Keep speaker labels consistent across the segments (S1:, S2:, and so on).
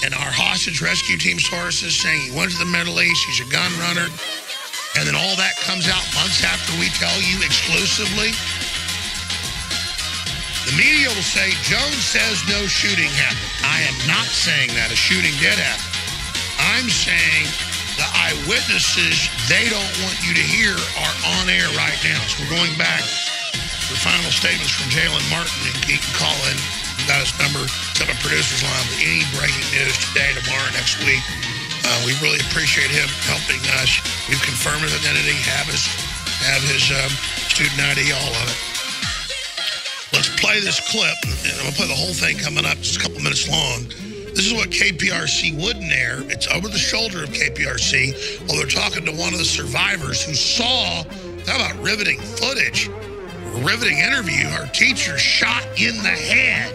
S1: and our hostage rescue team sources saying he went to the Middle East, he's a gun runner, and then all that comes out months after we tell you exclusively. The media will say, Jones says no shooting happened. I am not saying that a shooting did happen. I'm saying the eyewitnesses they don't want you to hear are on air right now. So we're going back for final statements from Jalen Martin, and he can call in. We've got his number, set up a producer's line with any breaking news today, tomorrow, next week. We really appreciate him helping us. We've confirmed his identity, have his student ID, all of it. Let's play this clip, and I'm going to play the whole thing coming up, just a couple minutes long. This is what KPRC wouldn't air. It's over the shoulder of KPRC while they're talking to one of the survivors who saw, talk about riveting footage, riveting interview, her teacher shot in the head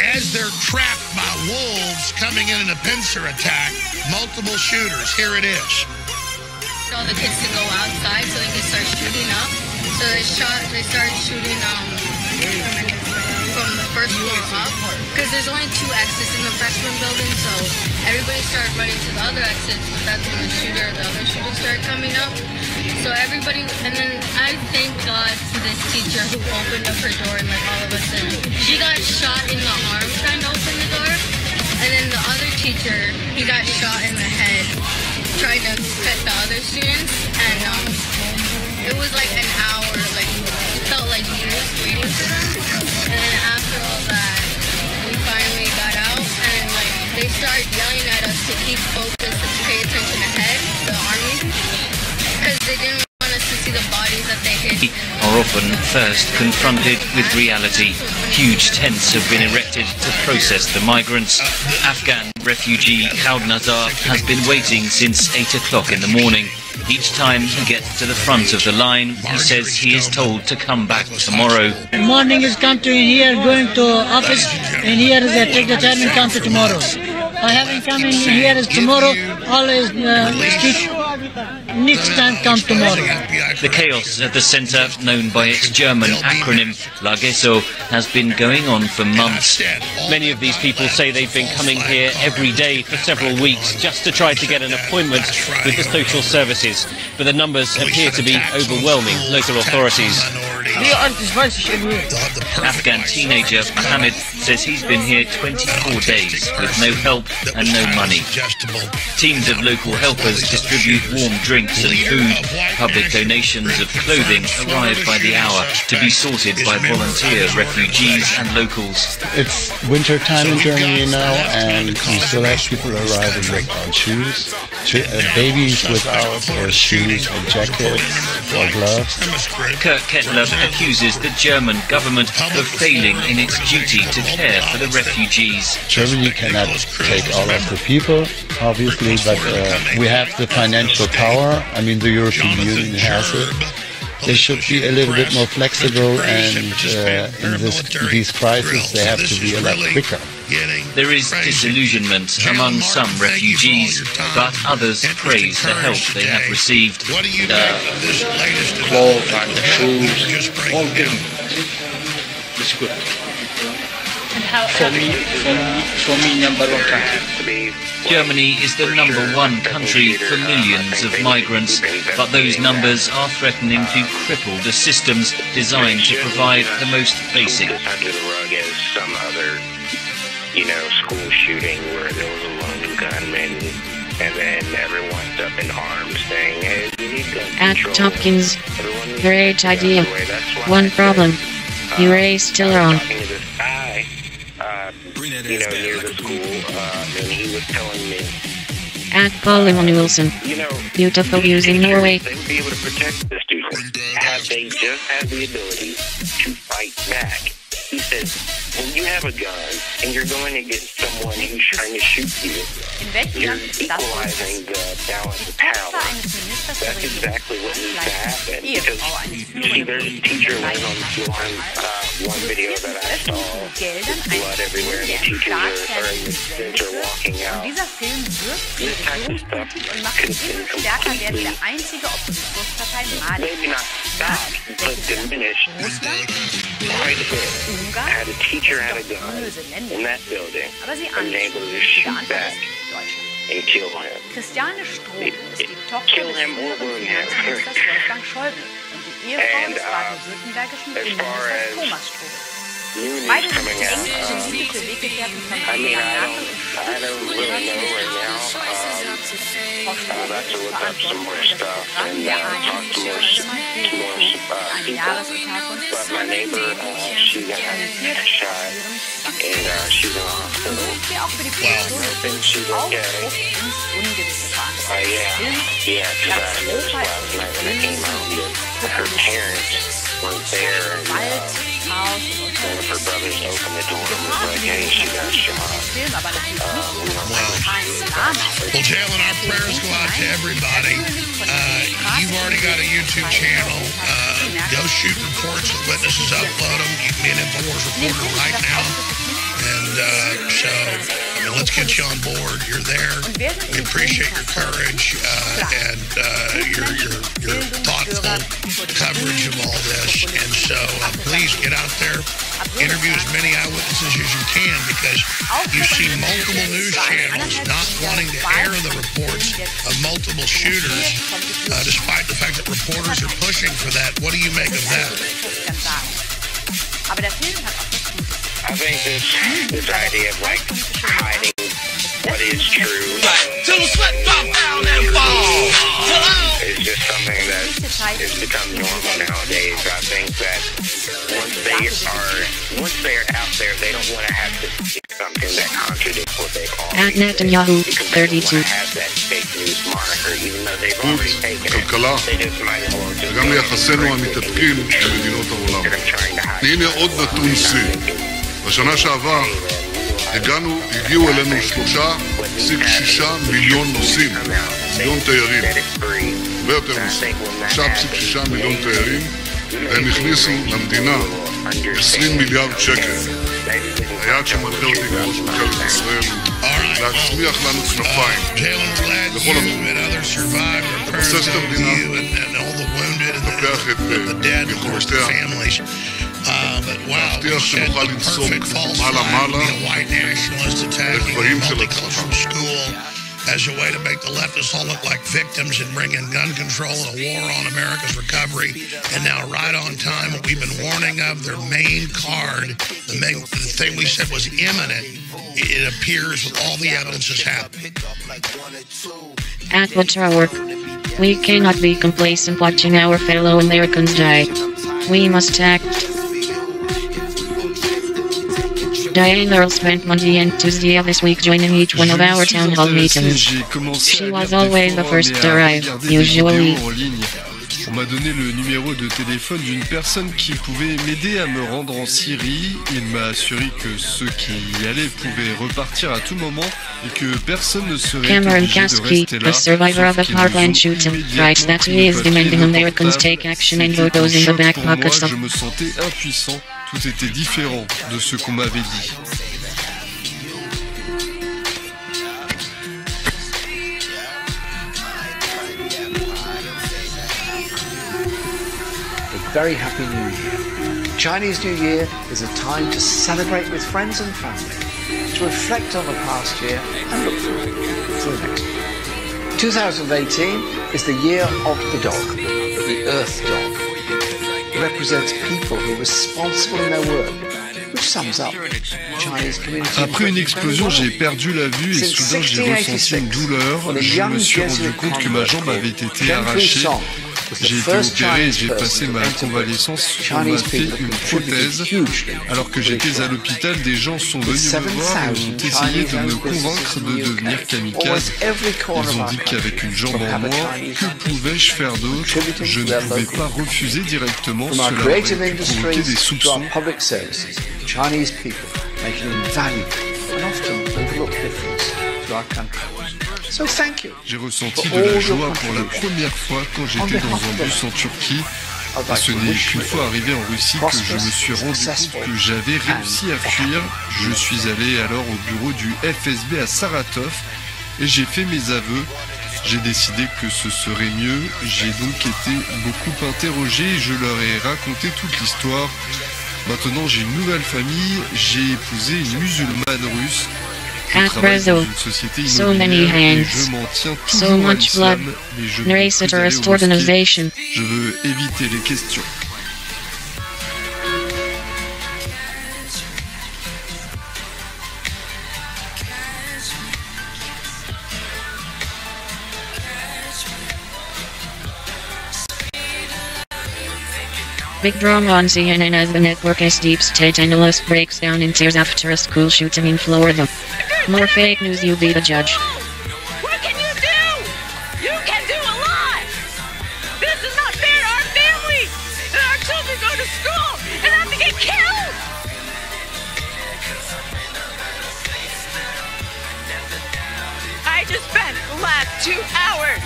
S1: as they're trapped by wolves coming in a pincer attack. Multiple shooters. Here it is.
S2: All the kids to go outside so they can start shooting up. So they started shooting from the first floor up, because there's only 2 exits in the freshman building, so everybody started running to the other exits, but that's when the other shooter started coming up. So everybody, and then I thank God to this teacher who opened up her door and let all of us in. She got shot in the arm trying to open the door, and then the other teacher, he got shot in the head trying to protect the other students, and it was like an hour, like it felt like years waiting for them. And then after all that, we finally got out, and like they started yelling at us to keep focused and pay attention ahead, the army, because they didn't want us to see the bodies that they hid.
S3: Are often first confronted with reality. Huge tents have been erected to process the migrants. Afghan refugee Khaud Nazar has been waiting since 8 o'clock in the morning. Each time he gets to the front of the line, he says he is told to come back tomorrow.
S4: Morning is come to here, going to office, and here is take the time and come to tomorrow. I haven't come in here is tomorrow, always next time come tomorrow.
S3: The chaos at the centre, known by its German acronym LAGESO, has been going on for months.
S5: Many of these people say they've been coming here every day for several weeks just to try to get an appointment with the social services, but the numbers appear to be overwhelming local authorities.
S3: Afghan teenager Mohammed says he's been here 24 days with no help and no money. Teams of local helpers distribute warm drinks and food. Public donations of clothing arrive by the hour to be sorted by volunteer refugees and locals.
S6: It's winter time in Germany now, and we still have people arriving without shoes, babies without shoes or jackets or gloves.
S3: Kurt Kettler accuses the German government of failing in its duty to care for the refugees.
S6: Germany cannot take all of the people, obviously, but we have the financial power. I mean, the European Union has it. They should be a little bit more flexible, and in these crises they have to be a lot quicker.
S3: There is disillusionment among some refugees, but others praise the help they have received.
S7: Clothes and shoes, all given. It's good. For me, number 1 country.
S3: Germany is the #1 country for millions of migrants, but those numbers are threatening to cripple the systems designed to provide the most basic.
S8: Under the rug as some other, school shooting where there was a lone gunman, and then everyone's up in arms saying, "Hey, we need gun control."
S9: At Tompkins, great idea. One problem. You are still wrong.
S8: Talking to this guy, near the school, and he was telling me,
S9: At Colin Wilson, beautiful using Norway.
S8: They would be able to protect the students had they just had the ability to fight back. He says, when you have a gun and you're going to get someone who's trying to shoot you, you're equalizing the balance of power. That's exactly what needs to happen. Because, you see, there's a teacher laying on the floor in one video that I saw, blood everywhere, and the teachers the students are walking out. This type of stuff can completely, maybe not stop, but diminish quite a bit. had a teacher had a gun in that building and able to shoot back and kill him. Kill him or wound him. And as far as new news coming out, I mean, I don't really know right now. I'll have to look up some more stuff and talk to more people. But my neighbor, she got shot and she's in the hospital. Wow. I think she's okay. Yeah, because I noticed last night when I came out that her parents weren't there, and one of her brothers opened the door and was like, hey, she got shot.
S1: Well, Jalen, our prayers go out to everybody. You've already got a YouTube channel. Go shoot reports with witnesses, upload them. You can be an InfoWars reporter right now. And so, I mean, let's get you on board. You're there. We appreciate your courage and your thoughtful coverage of all this. And so, please get out there, interview as many eyewitnesses as you can, because you see multiple news channels not wanting to air the reports of multiple shooters, despite the fact that reporters are pushing for that. What do you make of that?
S8: I think this idea of like hiding what is true is just something that has become normal nowadays. I think that once they're out there, they don't want to have to say something that contradicts what they are.
S9: At Netanyahu, 32.
S8: Have that fake news moniker, even though they've already taken it. They just might as well just
S10: וגם ליחסינו המתהדקים למדינות העולם. הנה עוד נתון שיא. בשנה שעבר הגיעו אלינו 3.6 מיליון נוסעים, מיליון תיירים, ויותר נוסעים, 3.6 מיליון תיירים, והם הכניסו למדינה 20 מיליארד שקל. היעד שמנחה אותי כראש ממשלת ישראל להצמיח לנו כנפיים לכל המדינה, לבסס את המדינה, לטפח את יכולותיה, להבטיח שנוכל לנסוק מעלה לגבהים של הצלחה.
S1: As a way to make the leftists all look like victims and bring in gun control and a war on America's recovery. And now, right on time, what we've been warning of, their main card, the thing we said was imminent, it appears with all the evidence is happening.
S9: At Witcher, we cannot be complacent watching our fellow Americans die. We must act. Diane Earl spent Monday and Tuesday of this week joining each one of our town hall meetings. She was always the first to arrive, usually.
S11: On m'a donné le numéro de téléphone d'une personne qui pouvait m'aider à me rendre en Syrie. Il m'a assuré que ceux qui y allaient pouvaient repartir à tout moment et que personne ne serait
S9: Cameron
S11: obligé de
S9: Kasky,
S11: rester là.
S9: the survivor of a Parkland shooting, writes that he is demanding Americans take action and vote those in the back pockets of...
S11: Je me sentais impuissant. Tout était différent de ce qu'on m'avait dit.
S12: A very happy New Year. Chinese New Year is a time to celebrate with friends and family, to reflect on the past year and look forward to the next year. 2018 is the year of the dog, the Earth dog. It represents people who are responsible in their work, which sums up Chinese community.
S11: Après une explosion, j'ai perdu la vue et soudain j'ai ressenti une douleur. Je me suis rendu compte que ma jambe avait été arrachée. J'ai été opéré et j'ai passé ma convalescence. On m'a fait une prothèse. Alors que j'étais à l'hôpital, des gens sont venus me voir et ont essayé de me convaincre de devenir kamikaze. Ils ont dit qu'avec une jambe en moins, que pouvais-je faire d'autre? Je ne pouvais pas refuser directement. Cela aurait pu provoquer des soupçons.
S12: Chinese people make an invaluable and often overlooked difference to our country. So thank you.
S11: J'ai ressenti de la joie pour la première fois quand j'étais dans un bus en Turquie. Et ce n'est qu'une fois arrivé en Russie que je me suis rendu compte que j'avais réussi à fuir. Je suis allé alors au bureau du FSB à Saratov et j'ai fait mes aveux. J'ai décidé que ce serait mieux. J'ai donc été beaucoup interrogé et je leur ai raconté toute l'histoire. Maintenant, j'ai une nouvelle famille. J'ai épousé une musulmane russe.
S9: At Brazil, so many hands, so much blood, race a terrorist organization.
S11: Je veux éviter les questions.
S9: Big drama on CNN as the network as deep state analyst breaks down in tears after a school shooting in Florida. More fake news, you be the judge.
S13: What can you do? You can do a lot! This is not fair to our families! That our children go to school and have to get killed! I just spent the last 2 hours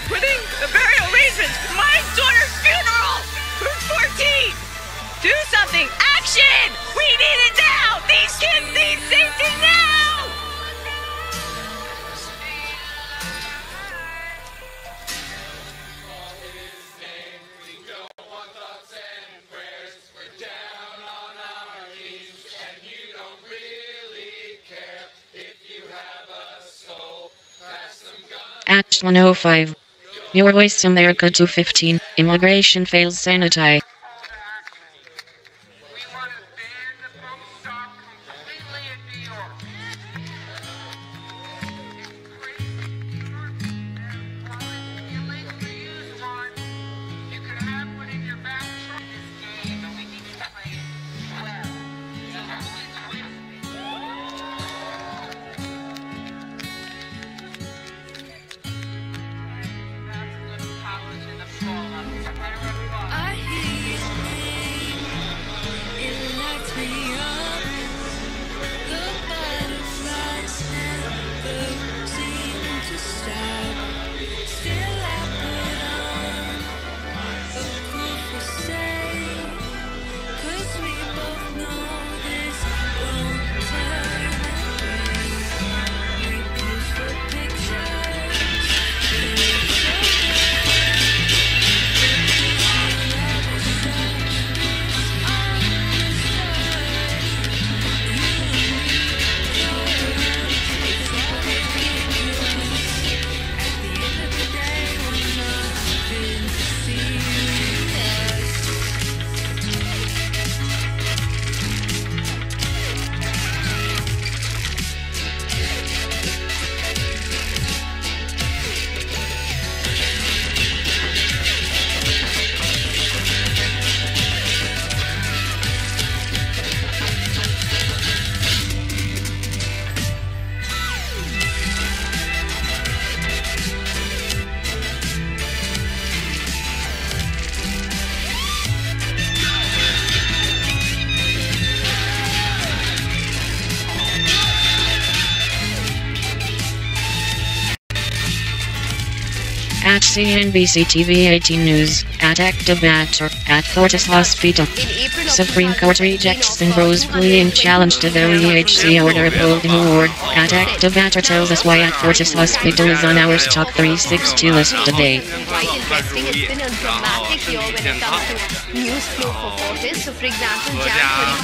S13: putting the burial arrangements for my daughter's funeral, who's 14. Do something! Action! We need it now! These kids need safety now!
S9: At 105. Your Voice America 215. Immigration fails sanitize. At CNBC TV 18 News, at active batter, at Fortis Hospital. Supreme Court rejects Simbro's plea in challenge to the EHC order upholding award. At active batter tells us why at Fortis Hospital is on our Stock 360 list today.
S14: Quite interesting. It's been a dramatic year when it comes to news flow for Fortis. So, for example, Jan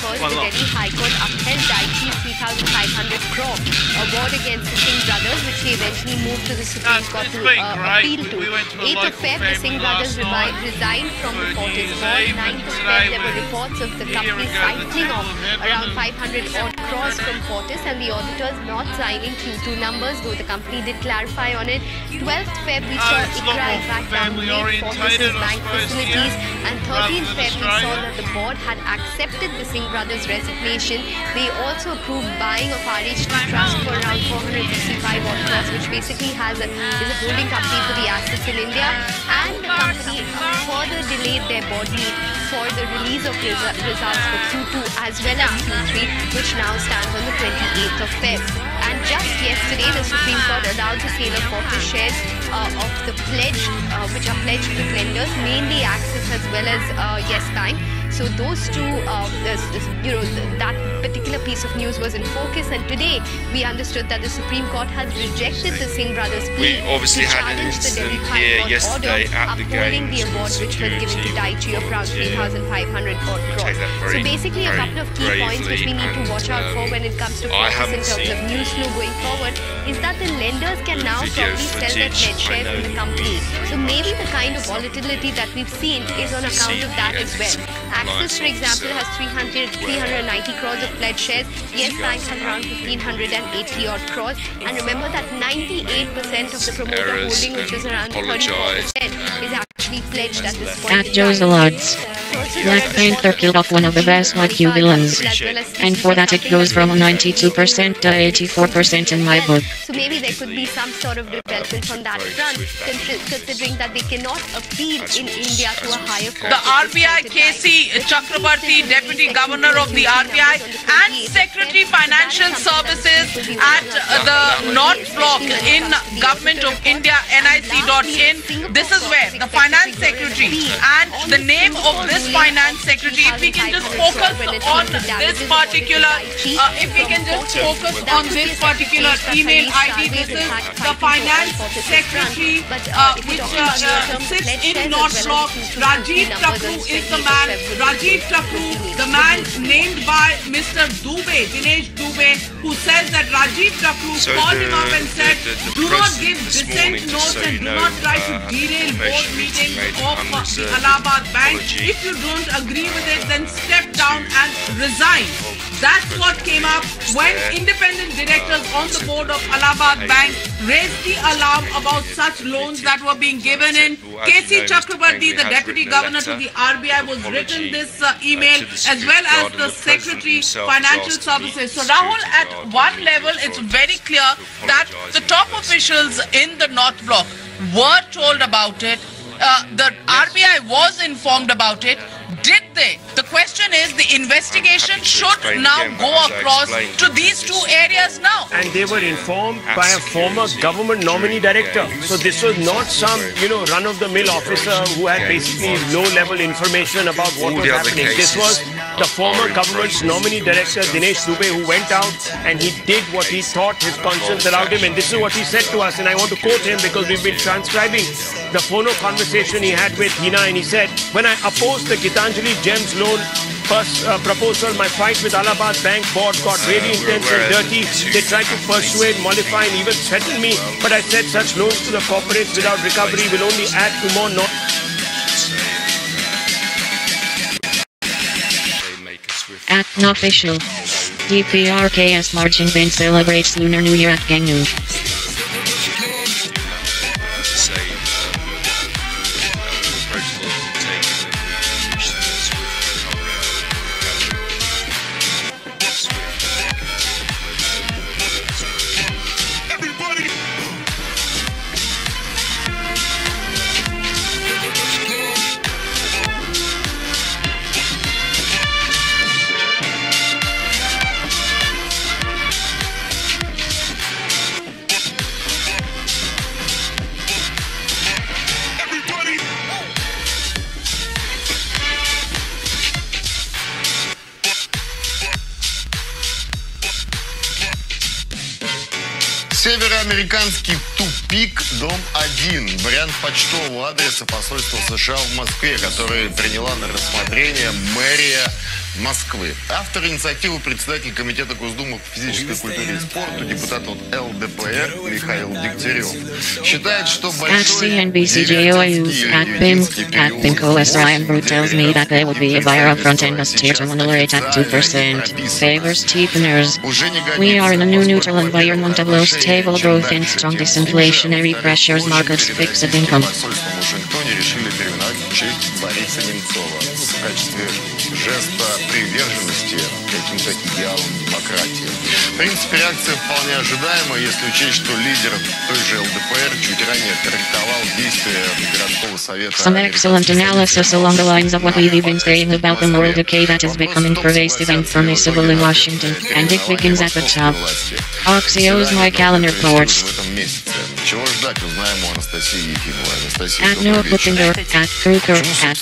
S14: 31st, the Delhi High Court upheld Daiichi's 3,500 crore award against the Singh brothers, which they eventually moved to the Supreme Court to appeal to. 8th of Feb, the Singh brothers resigned from the Fortis board. 9th of Feb, there were reports of the company siphoning off around 500 odd crores from Fortis and the auditors not signing Q2 numbers, though the company did clarify on it. 12th Feb, we saw ICRA in fact downgrade Fortis' bank facilities, and 13th Feb, we saw that the board had accepted the Singh brothers' resignation. They also approved buying of RHT Trust for around 465 odd crores, which basically is a holding company for the assets in India, and the company further delayed their board meet for the release of results for Q2 as well as Q3, which now stands on the 28th of Feb. And just yesterday, the Supreme Court allowed the sale of Fortis shares of the pledge, which are pledged to lenders, mainly Axis as well as Yes Bank. So those two, that particular piece of news was in focus, and today we understood that the Supreme Court has rejected the Singh brothers' plea to challenge the Delhi High Court order upholding the award which was given to Daiichi of around 3,500 crores. So basically a couple of key points which we need to watch out for when it comes to focus in terms of news flow going forward is that the lenders can now probably sell their pledge shares in the company. So maybe the kind of volatility that we've seen is on account of that as well. Axis, for example, has 390 crores of pledge shares. Yes Bank has around 1,580 odd crores. And remember that 98% of the promoter holding, which is around 34%, is actually pledged at this point.
S9: At Joe's Awards, Black Panther killed off one of the best YQ villains. And for that it goes from 92% to 84% in my book.
S14: So maybe there could be some sort of development on that front, considering that they cannot appeal in India to a higher court.
S15: The RBI KC Chakrabarti, Deputy Governor of the RBI and Secretary Financial Services at the North Block in Government of India, nic.in. This is where the Finance Secretary and the name of this Finance Secretary, if we can just focus on this particular, email ID, this is the Finance Secretary which sits in North Block. Rajiv Takru is the man. Rajiv Takru, the man named by Mr. Dubey, Dinesh Dubey, who says that Rajiv Takru called him up and said, do not give dissent notes and do not try to derail board meetings of the Allahabad Bank. If you don't agree with it, then step down and resign. That's what came up when independent directors on the board of Allahabad Bank raised the alarm about such loans that were being given in. KC Chakrabarti, the Deputy Governor to the RBI, was written this email, as well as the Secretary Financial Services. So Rahul, at one level, it's very clear that the top officials in the North Block were told about it. The RBI was informed about it. Did they? The question is, the investigation should now go across to these two areas now.
S16: And they were informed by a former government nominee director. So this was not some, run-of-the-mill officer who had basically low-level information about what was happening. This was the former government's nominee director, Dinesh Dubey, who went out and he did what he thought his conscience allowed him. And this is what he said to us. And I want to quote him because we've been transcribing the phono conversation he had with Hina. And he said, when I opposed the Gitanjali Gems loan proposal, my fight with Allahabad Bank board got really intense and dirty. They tried to persuade, mollify and even threaten me. But I said such loans to the corporates without recovery will only add to more
S9: At Official, DPRKS marching band celebrates Lunar New Year at Gangnam.
S17: Североамериканский тупик, дом 1. Вариант почтового адреса посольства США в Москве, который приняла на рассмотрение мэрия Москвы. Автор инициативы, председатель комитета Госдумы по физической культуре и спорту, депутат от ЛДПР Михаил Дегтярев, считает, что большой
S9: tells me that there would be a buyer up front and a steer to rate at 2%. Favors cheapeners. We are in a new neutral environment of low stable growth and strong disinflationary pressures, markets fixed income.
S17: Жеста приверженности каким-то идеалам демократии. В принципе, реакция вполне ожидаема, если учесть, что лидер той же ЛДПР чуть ранее корректовал действия городского совета.
S9: Some excellent analysis along the lines of what we've been saying about the moral decay that is becoming pervasive and permissible in Washington, and it begins at the top. Axios My Calendar reports.
S17: Чего ждать, узнаем у Анастасии Ефимовой. Анастасия,
S9: At no Puttinger, at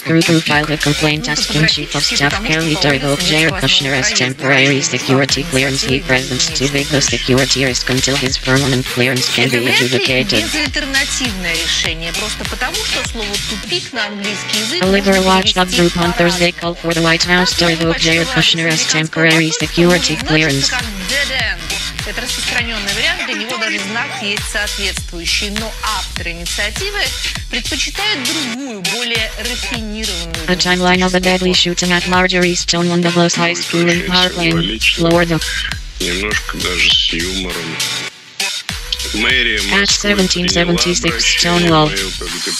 S9: Kruger filed a complaint asking Chief of Staff Kelly to revoke Jared Kushner as temporary security clearance. He presents too big a security risk until his permanent clearance can be adjudicated.
S13: Безальтернативное решение, просто потому, что слово «тупик» на английский язык...
S9: A liberal watchdog group on Thursday called for the White House to revoke Jared Kushner as temporary security clearance.
S13: Это распространенный вариант, для него даже знак есть соответствующий, но авторы инициативы предпочитают другую, более рафинированную.
S9: A timeline of a deadly shooting at Marjorie Stoneman Douglas High School in Parkland, Florida.
S10: Немножко даже с юмором.
S9: At 1776 Stonewall.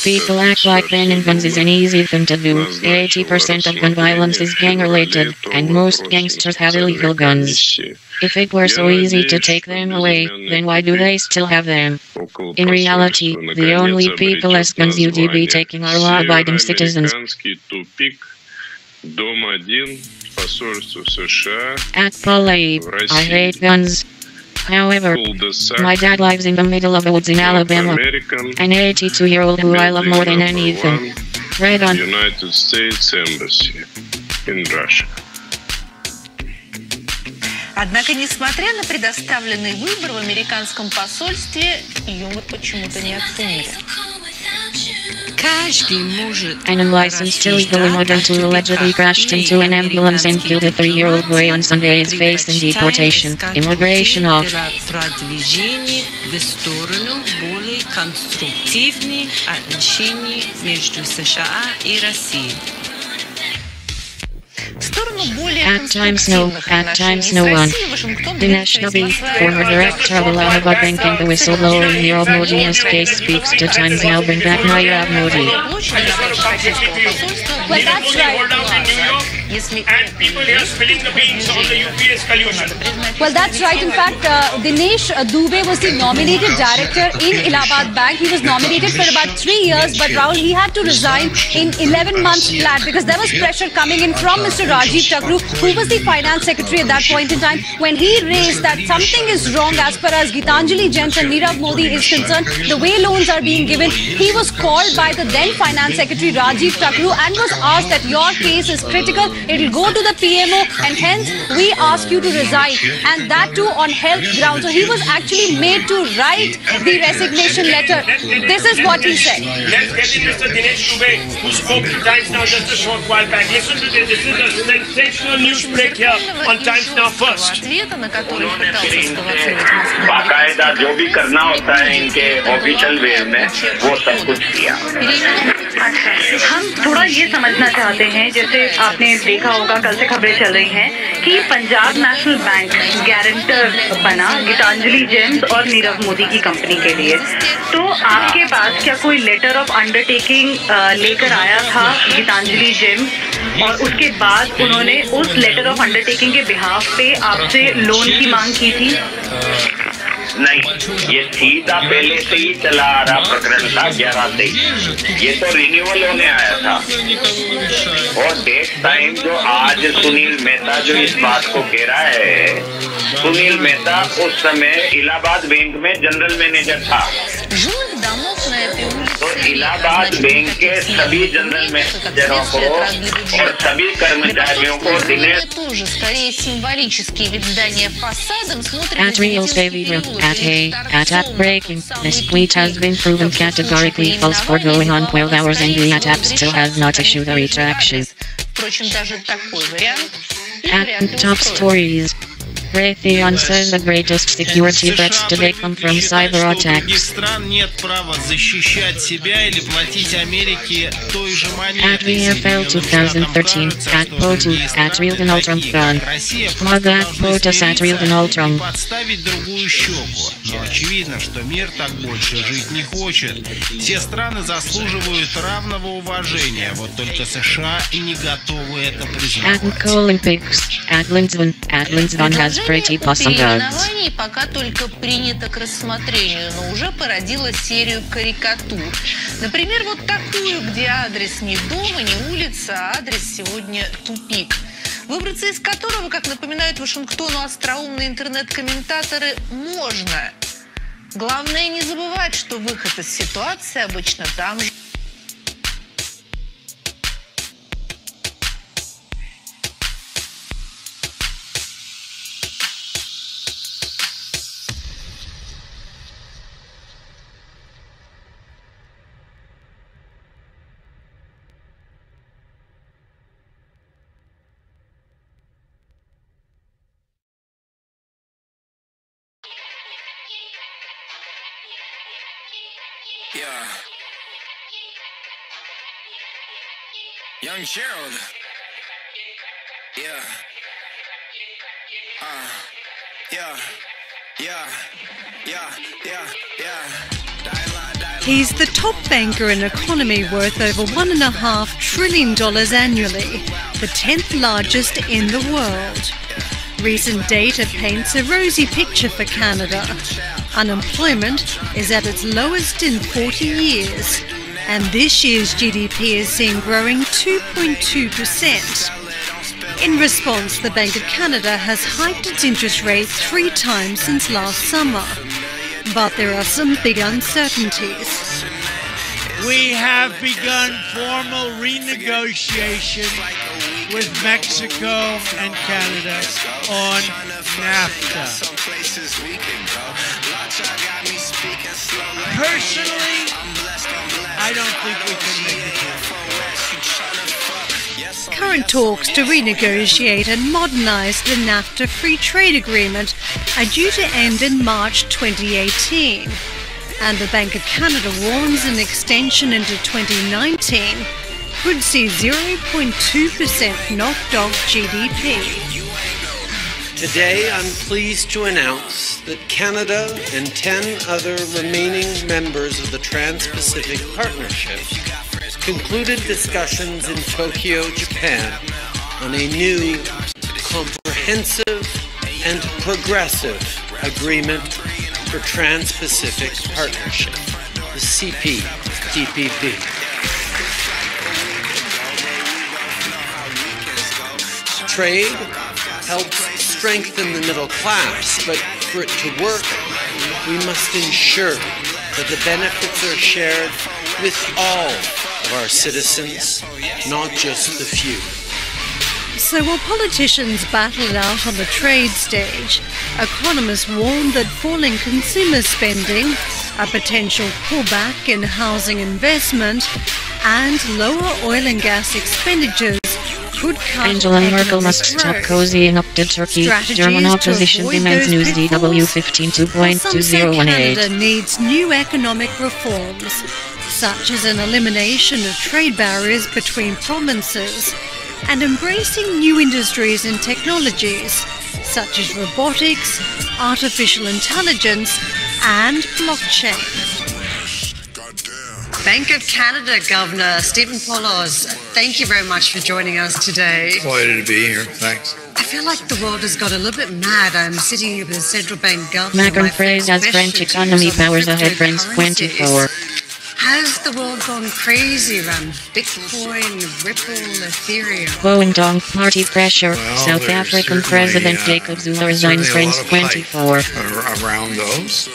S9: People act like banning guns is an easy thing to do. 80% of gun violence is gang-related, and most gangsters have illegal guns. If it were so easy to take them away, then why do they still have them? In reality, the only people with guns you'd be taking are law-abiding citizens. At Paul Abe, I hate guns. However, my dad lives in the middle of the woods in Alabama. An 82-year-old who I love more than anything. Right on.
S10: United States Embassy in Russia.
S13: Однако, несмотря на предоставленный выбор в американском посольстве, юмор почему-то не оценили.
S9: An unlicensed illegal immigrant who allegedly crashed into an ambulance and killed a 3-year-old boy on Sunday is facing deportation. Immigration off. At times no one. Dinesh Nabi, former director of Allahabad Bank and the whistleblower in Nirav Modi's case, speaks to Times Now. Bring back Nirav Modi.
S18: Well, that's right. And people here spilling the beans on the UPS collusion.
S19: Well, that's right. In fact, Dinesh Dubey was the nominated director in Allahabad Bank. He was nominated for about 3 years, but Rahul, he had to resign in 11 months flat because there was pressure coming in from Mr. Rajiv Chakru, who was the finance secretary at that point in time, when he raised that something is wrong as far as Gitanjali Jain and Nirav Modi is concerned. The way loans are being given, he was called by the then finance secretary Rajiv Chakru and was asked that your case is critical. It will go to the PMO and hence we ask you to resign, and that too on health grounds. So he was actually made to write the resignation letter. This is what he said.
S18: Let's get in Mr. Dinesh Dubey, who spoke to Times Now just a short while back. Listen to this. This is a sensational news break here on Times Now First.
S20: बाकायदा जो भी करना होता है इनके official वे में वो सब कुछ किया।
S21: हम थोड़ा ये समझना चाहते हैं, जैसे आपने देखा होगा कल से खबरें चल रही हैं कि पंजाब नेशनल बैंक गारंटर बना गीतांजलि जेम्स और नीरव मोदी की कंपनी के लिए। तो आपके पास क्या कोई लेटर ऑफ अंडरटेकिंग लेकर आया था गीतांजलि जेम्स, और उसके बाद उन्होंने उस लेटर ऑफ अंडरटेकिंग के बिहाफ पे आपसे लोन की मांग की थी?
S20: नहीं, ये सीधा पहले से ही चला आ रहा प्रकरण था 11 से। ये तो रिन्यूअल होने आया था और डेट टाइम जो आज सुनील मेहता जो इस बात को कह रहा है, सुनील मेहता उस समय इलाहाबाद बैंक में जनरल मैनेजर था। तो इलाहाबाद बैंक के सभी जनरल मैनेजरों को और सभी कर्मचारियों को Dinesh
S9: At real favor, at breaking, this tweet has been proven categorically false for going on 12 hours and the app still has not issued a retraction. At top stories. Raytheon says the greatest security threats today come from cyber attacks. At VFL 2013, at POTU, at Real Donald Trump Gun. Mother at POTUS at Real Donald Trump.
S22: Очевидно, что мир так больше жить не хочет. Все страны заслуживают равного уважения, вот только США и не готовы это признавать.
S9: At Olympics, at Lindsvan has pretty awesome guns.
S13: Пока только принято к рассмотрению, но уже породила серию карикатур. Например, вот такую, где адрес не дома, не улица, а адрес сегодня тупик. Выбраться из которого, как напоминают Вашингтону остроумные интернет-комментаторы, можно. Главное не забывать, что выход из ситуации обычно там же.
S2: Yeah. Young Gerald. Yeah.
S4: He's the top banker in an economy worth over $1.5 trillion annually, the 10th largest in the world. Recent data paints a rosy picture for Canada. Unemployment is at its lowest in 40 years, and this year's GDP is seen growing 2.2%. In response, the Bank of Canada has hiked its interest rate 3 times since last summer. But there are some big uncertainties.
S23: We have begun formal renegotiation with Mexico and Canada on NAFTA. Personally, I don't think we can make it work.
S4: Current talks to renegotiate and modernise the NAFTA free trade agreement are due to end in March 2018. And the Bank of Canada warns an extension into 2019 could see 0.2% knocked off GDP.
S24: Today, I'm pleased to announce that Canada and 10 other remaining members of the Trans-Pacific Partnership concluded discussions in Tokyo, Japan, on a new, comprehensive and progressive agreement for Trans-Pacific Partnership, the CPTPP. Trade helps strengthen the middle class, but for it to work, we must ensure that the benefits are shared with all of our citizens, not just the few.
S4: So while politicians battle it out on the trade stage, economists warn that falling consumer spending, a potential pullback in housing investment, and lower oil and gas expenditures could cut
S9: Angela Merkel must stop cozying up to Turkey. German opposition demands news DW 15.2018.
S4: Canada needs new economic reforms, such as an elimination of trade barriers between provinces and embracing new industries and technologies, such as robotics, artificial intelligence, and blockchain.
S25: Bank of Canada Governor Stephen Poloz, thank you very much for joining us today.
S1: Delighted to be here. Thanks.
S25: I feel like the world has got a little bit mad. I'm sitting here with the central bank governor.
S9: Macron praised as French economy powers ahead France 24.
S25: Has the world gone crazy around Bitcoin, Ripple, Ethereum?
S9: Kuomintang party pressure. South African President Jacob Zuma resigns France 24.
S1: Around those.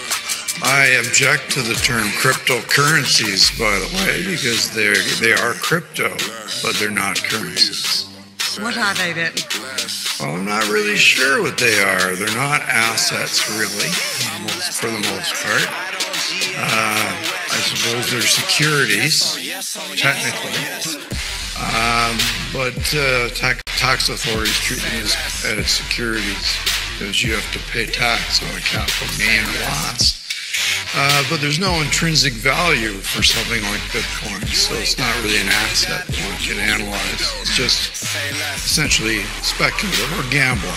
S1: I object to the term cryptocurrencies, by the way, because they are crypto, but they're not currencies.
S25: What are they then?
S1: Well, I'm not really sure what they are. They're not assets, really, for the most part. I suppose they're securities, technically. But tax authorities treat them as securities because you have to pay tax on a capital gain or loss. But there's no intrinsic value for something like Bitcoin, so it's not really an asset that one can analyze. It's just essentially speculative or gambling.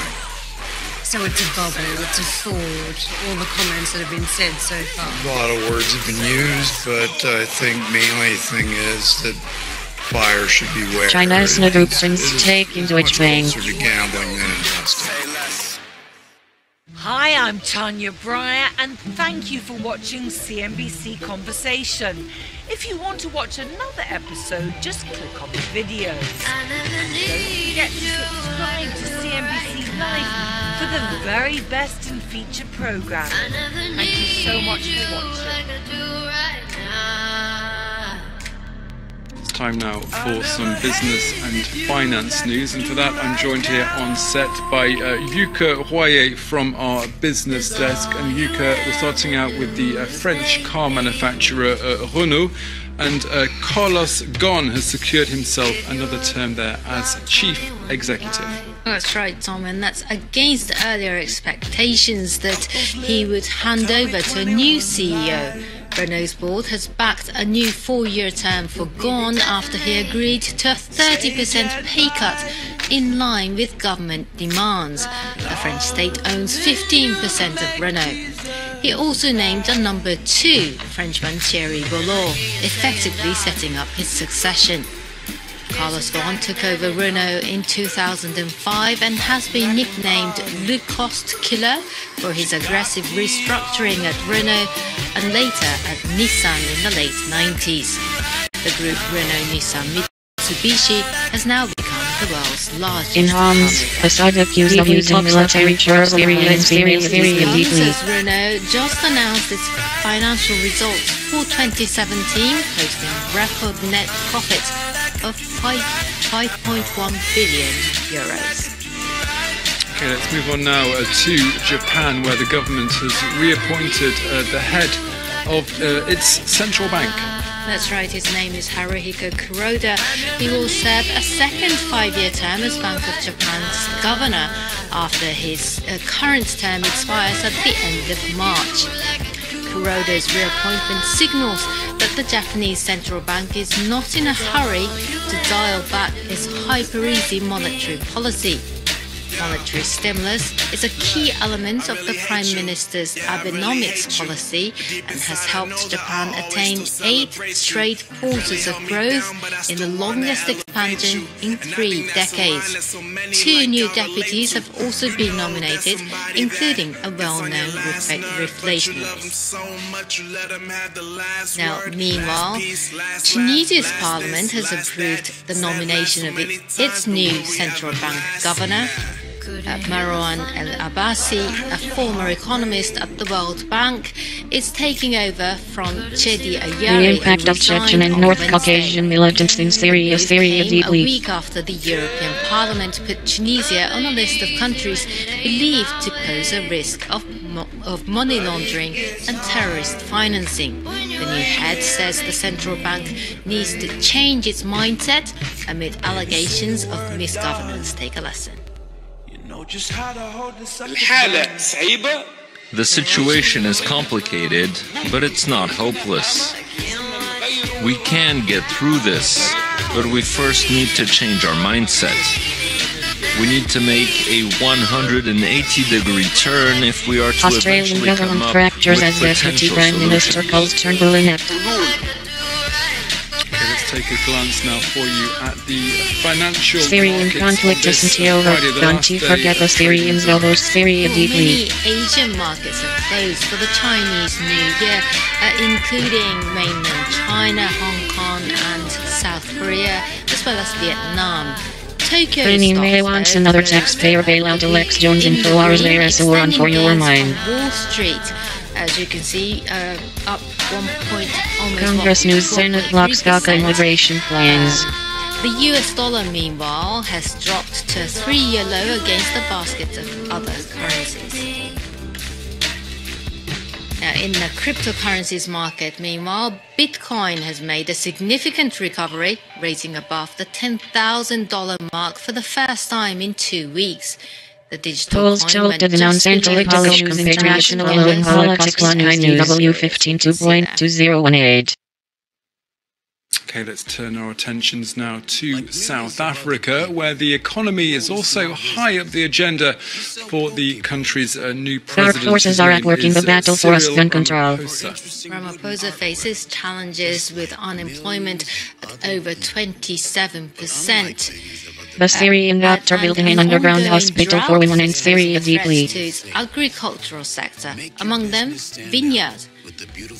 S25: So it's a bubble, it's a fraud, all the comments that have been said so far.
S1: A lot of words have been used, but I think mainly the thing is that buyers should be wary.
S9: China's Nagruppens take in Deutsche Bank.
S1: Closer to gambling than investing.
S26: Hi, I'm Tanya Breyer, and thank you for watching CNBC Conversation. If you want to watch another episode, just click on the videos. Don't forget to subscribe to CNBC Live for the very best information. feature programme. Thank you so much for watching.
S3: It's time now for some business and finance news, and for that I'm joined here on set by Yuka Royer from our business desk. And Yuka, we're starting out with the French car manufacturer Renault, and Carlos Ghosn has secured himself another term there as chief executive.
S5: That's right, Tom, and that's against earlier expectations that he would hand over to a new CEO. Renault's board has backed a new 4-year term for Ghosn after he agreed to a 30% pay cut in line with government demands. The French state owns 15% of Renault. He also named a number 2, Frenchman Thierry Bolloré, effectively setting up his succession. Carlos Ghosn took over Renault in 2005 and has been nicknamed Le Cost Killer for his aggressive restructuring at Renault and later at Nissan in the late 90s. The group Renault-Nissan-Mitsubishi has now become the world's largest.
S9: In Homs, Assad accused of using military force in Syria deeply.
S5: Renault just announced its financial results for 2017, posting record net profits of 5.1 billion euros.
S3: Okay, let's move on now to Japan, where the government has reappointed the head of its central bank.
S5: That's right, his name is Haruhiko Kuroda. He will serve a second 5-year term as Bank of Japan's governor after his current term expires at the end of March. Kuroda's reappointment signals that the Japanese central bank is not in a hurry to dial back its hyper-easy monetary policy. Monetary stimulus is a key element of the Prime Minister's Abenomics policy and has helped Japan attain 8 straight quarters of growth in the longest expansion in 3 decades. 2 new deputies have also been nominated, including a well-known reflationist. Now, meanwhile, Tunisia's parliament has approved the nomination of its new central bank governor. Marwan El-Abbasi, a former economist at the World Bank, is taking over from Chedi Ayari.
S9: The impact of Chechen and North Caucasian militants in Syria deeply.
S5: A week after the European Parliament put Tunisia on a list of countries believed to pose a risk of money laundering and terrorist financing. The new head says the central bank needs to change its mindset amid allegations of misgovernance. Take a lesson.
S6: The situation is complicated, but it's not hopeless. We can get through this, but we first need to change our mindset. We need to make a 180-degree turn if we are to
S9: Australian government fractures as Deputy Prime Minister calls turbulent.
S3: Take a glance now for you at the financial
S9: Syrian conflict isn't over. Don't you forget the Syrians, although Syria deeply.
S5: Many Asian markets are closed for the Chinese New Year, including mainland China, Hong Kong and South Korea, as well as Vietnam. Tokyo
S9: May wants another taxpayer bailout. Alex Jones and Flowers there as a one for your mind.
S5: Wall Street, as you can see, up 1 point almost.
S9: Congress News Senate blocks DACA immigration plans.
S5: The US dollar, meanwhile, has dropped to a 3-year low against a basket of other currencies. Now, in the cryptocurrencies market, meanwhile, Bitcoin has made a significant recovery, raising above the $10,000 mark for the first time in 2 weeks. The digital
S9: polls told to announce anti-Polish international and politics on W15 2.2018.
S3: Okay, let's turn our attentions now to South Africa, where the economy is also high up the agenda for the country's new president.
S9: Our forces are at work in the battle for us gun control.
S5: Ramaphosa faces challenges with unemployment at over 27%.
S9: The Syrian doctor building an underground hospital for women in Syria deeply.
S5: To its agricultural sector, among them vineyards.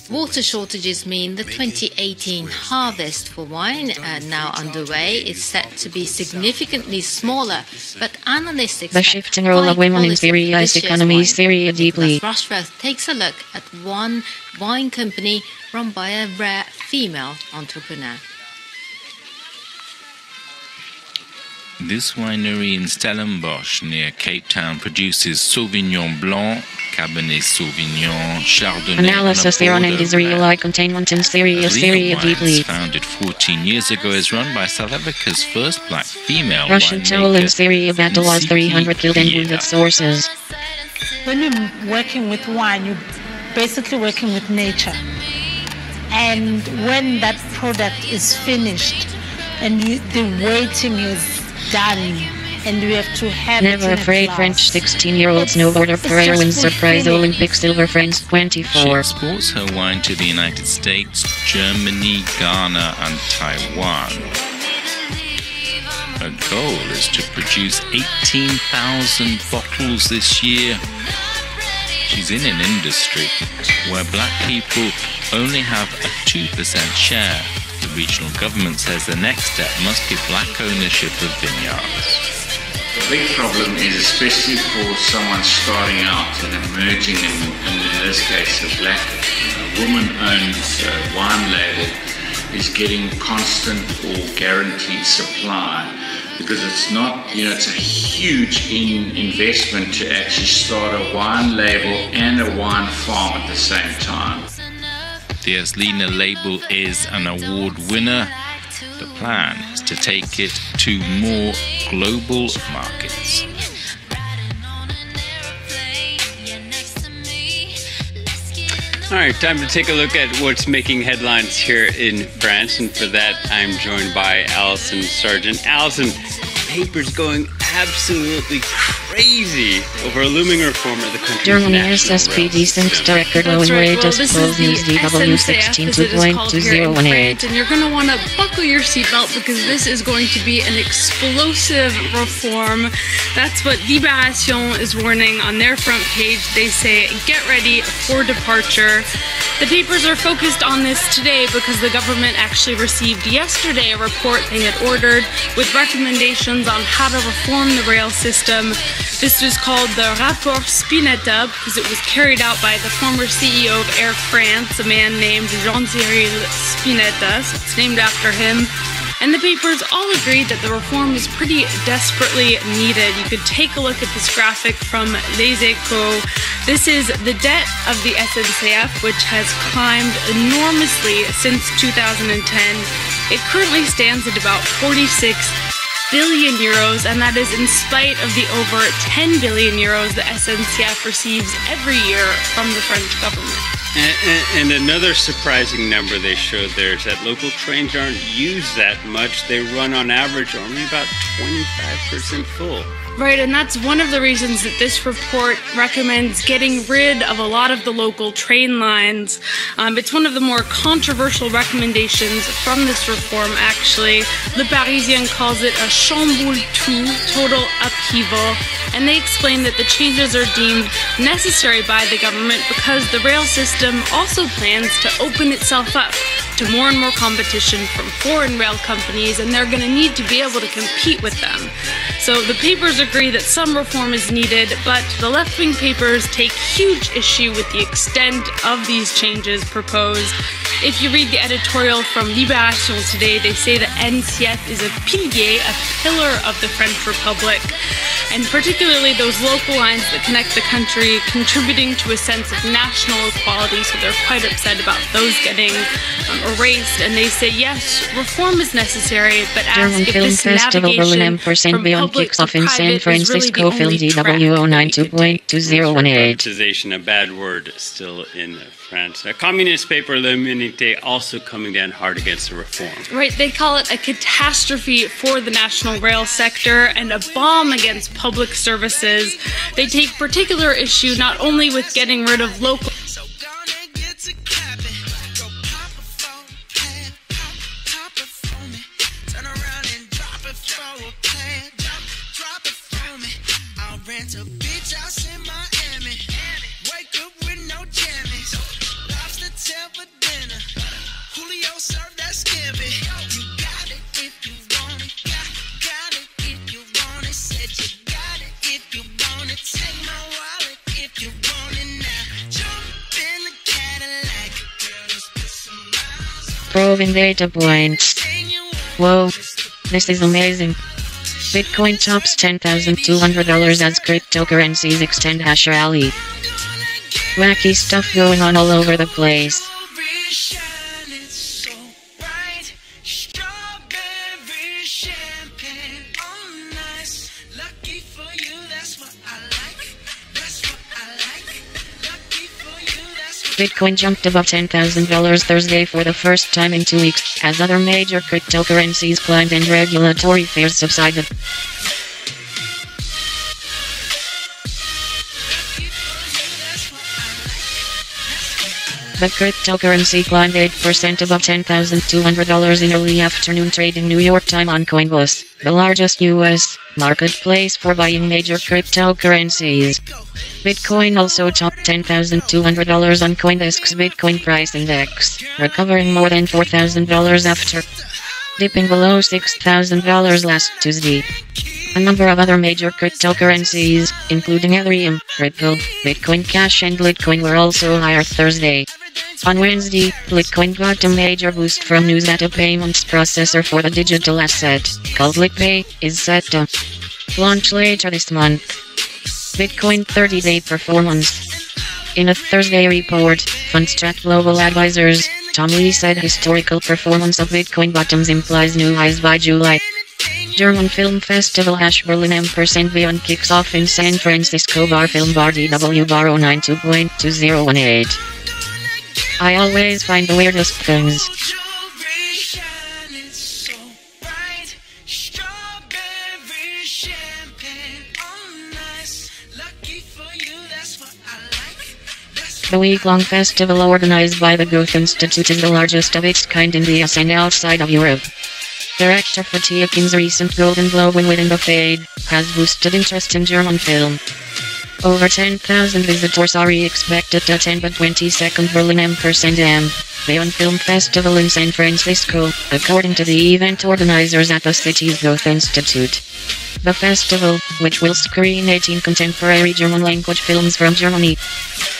S5: Water shortages mean the 2018 harvest for wine, now underway, is set to be significantly smaller, but analysts expect
S9: The shifting role of women in Syria's economy is Syria deeply.
S5: Rushworth takes a look at one wine company run by a rare female entrepreneur.
S6: This winery in Stellenbosch near Cape Town produces Sauvignon Blanc, Cabernet Sauvignon, Chardonnay.
S9: Analysis Iran and Israeli containment in Syria deeply.
S6: Founded 14 years ago, is run by South Africa's first black female
S9: Russian toll in Syria battle was 300 killed and wounded sources.
S7: When you're working with wine, you're basically working with nature. And when that product is finished and the waiting is done, and we have to have
S9: Never afraid French 16-year-old snowboarder Ferrer wins surprise Olympic silver France 24.
S6: She exports her wine to the United States, Germany, Ghana and Taiwan. Her goal is to produce 18,000 bottles this year. She's in an industry where black people only have a 2% share. The regional government says the next step must be black ownership of vineyards.
S8: The big problem is, especially for someone starting out and emerging, in this case a black woman-owned wine label, is getting constant or guaranteed supply, because it's not, it's a huge investment to actually start a wine label and a wine farm at the same time.
S6: The Aslina label is an award winner. The plan is to take it to more global markets.
S11: All right, time to take a look at what's making headlines here in France, and for that I'm joined by Alison Sargent. Alison, papers going absolutely crazy over a looming reform of the country's
S9: Germany's
S11: national
S9: SPD sinks to record low in wages, polls news DW 16.2018.
S12: And you're going to want to buckle your seatbelt because this is going to be an explosive reform. That's what Libération is warning on their front page. They say, get ready for departure. The papers are focused on this today because the government actually received yesterday a report they had ordered with recommendations on how to reform the rail system. This was called the Rapport Spinetta because it was carried out by the former CEO of Air France, a man named Jean-Cyril Spinetta. So it's named after him. And the papers all agreed that the reform is pretty desperately needed. You could take a look at this graphic from Les Echos. This is the debt of the SNCF, which has climbed enormously since 2010. It currently stands at about 46 billion euros, and that is in spite of the over 10 billion euros the SNCF receives every year from the French government.
S11: And another surprising number they showed there is that local trains aren't used that much. They run on average only about 25% full.
S12: Right, and that's one of the reasons that this report recommends getting rid of a lot of the local train lines. It's one of the more controversial recommendations from this reform, actually. Le Parisien calls it a chamboule-tout, total upheaval, and they explain that the changes are deemed necessary by the government because the rail system also plans to open itself up to more and more competition from foreign rail companies, and they're going to need to be able to compete with them. So the papers agree that some reform is needed, but the left-wing papers take huge issue with the extent of these changes proposed. If you read the editorial from Libération today, they say that NCF is a pilier, a pillar of the French Republic, and particularly those local lines that connect the country, contributing to a sense of national equality, so they're quite upset about those getting erased, and they say, yes, reform is necessary, but ask if this navigation from
S9: kicks off in San Francisco, film DWO 92.2018.
S11: Privatization, a bad word still in France. A communist paper, L'Humanité, also coming down hard against the reform.
S12: Right, they call it a catastrophe for the national rail sector and a bomb against public services. They take particular issue not only with getting rid of local
S9: Proving data points. Whoa, this is amazing. Bitcoin tops $10,200 as cryptocurrencies extend hash rally. Wacky stuff going on all over the place. Bitcoin jumped above $10,000 Thursday for the first time in 2 weeks, as other major cryptocurrencies climbed and regulatory fears subsided. The cryptocurrency climbed 8% above $10,200 in early afternoon trading, New York time on Coinbase, the largest U.S. marketplace for buying major cryptocurrencies. Bitcoin also topped $10,200 on CoinDesk's Bitcoin price index, recovering more than $4,000 after dipping below $6,000 last Tuesday. A number of other major cryptocurrencies, including Ethereum, Ripple, Bitcoin Cash and Litecoin, were also higher Thursday. On Wednesday, Litecoin got a major boost from news that a payments processor for the digital asset, called LitPay, is set to launch later this month. Bitcoin 30-day performance. In a Thursday report, Fundstrat Global Advisors, Tom Lee said historical performance of Bitcoin bottoms implies new highs by July. German film festival Berlin &Beyond kicks off in San Francisco. Bar Film Bar DW Bar 092.2018. I always find the weirdest things. The week-long festival organized by the Goethe Institute is the largest of its kind in the US and outside of Europe. Director Fatih recent Golden Globe win within the Fade has boosted interest in German film. Over 10,000 visitors are expected to attend the 22nd Berlin &Beyond Film Festival in San Francisco, according to the event organizers at the city's Goethe Institute. The festival, which will screen 18 contemporary German-language films from Germany,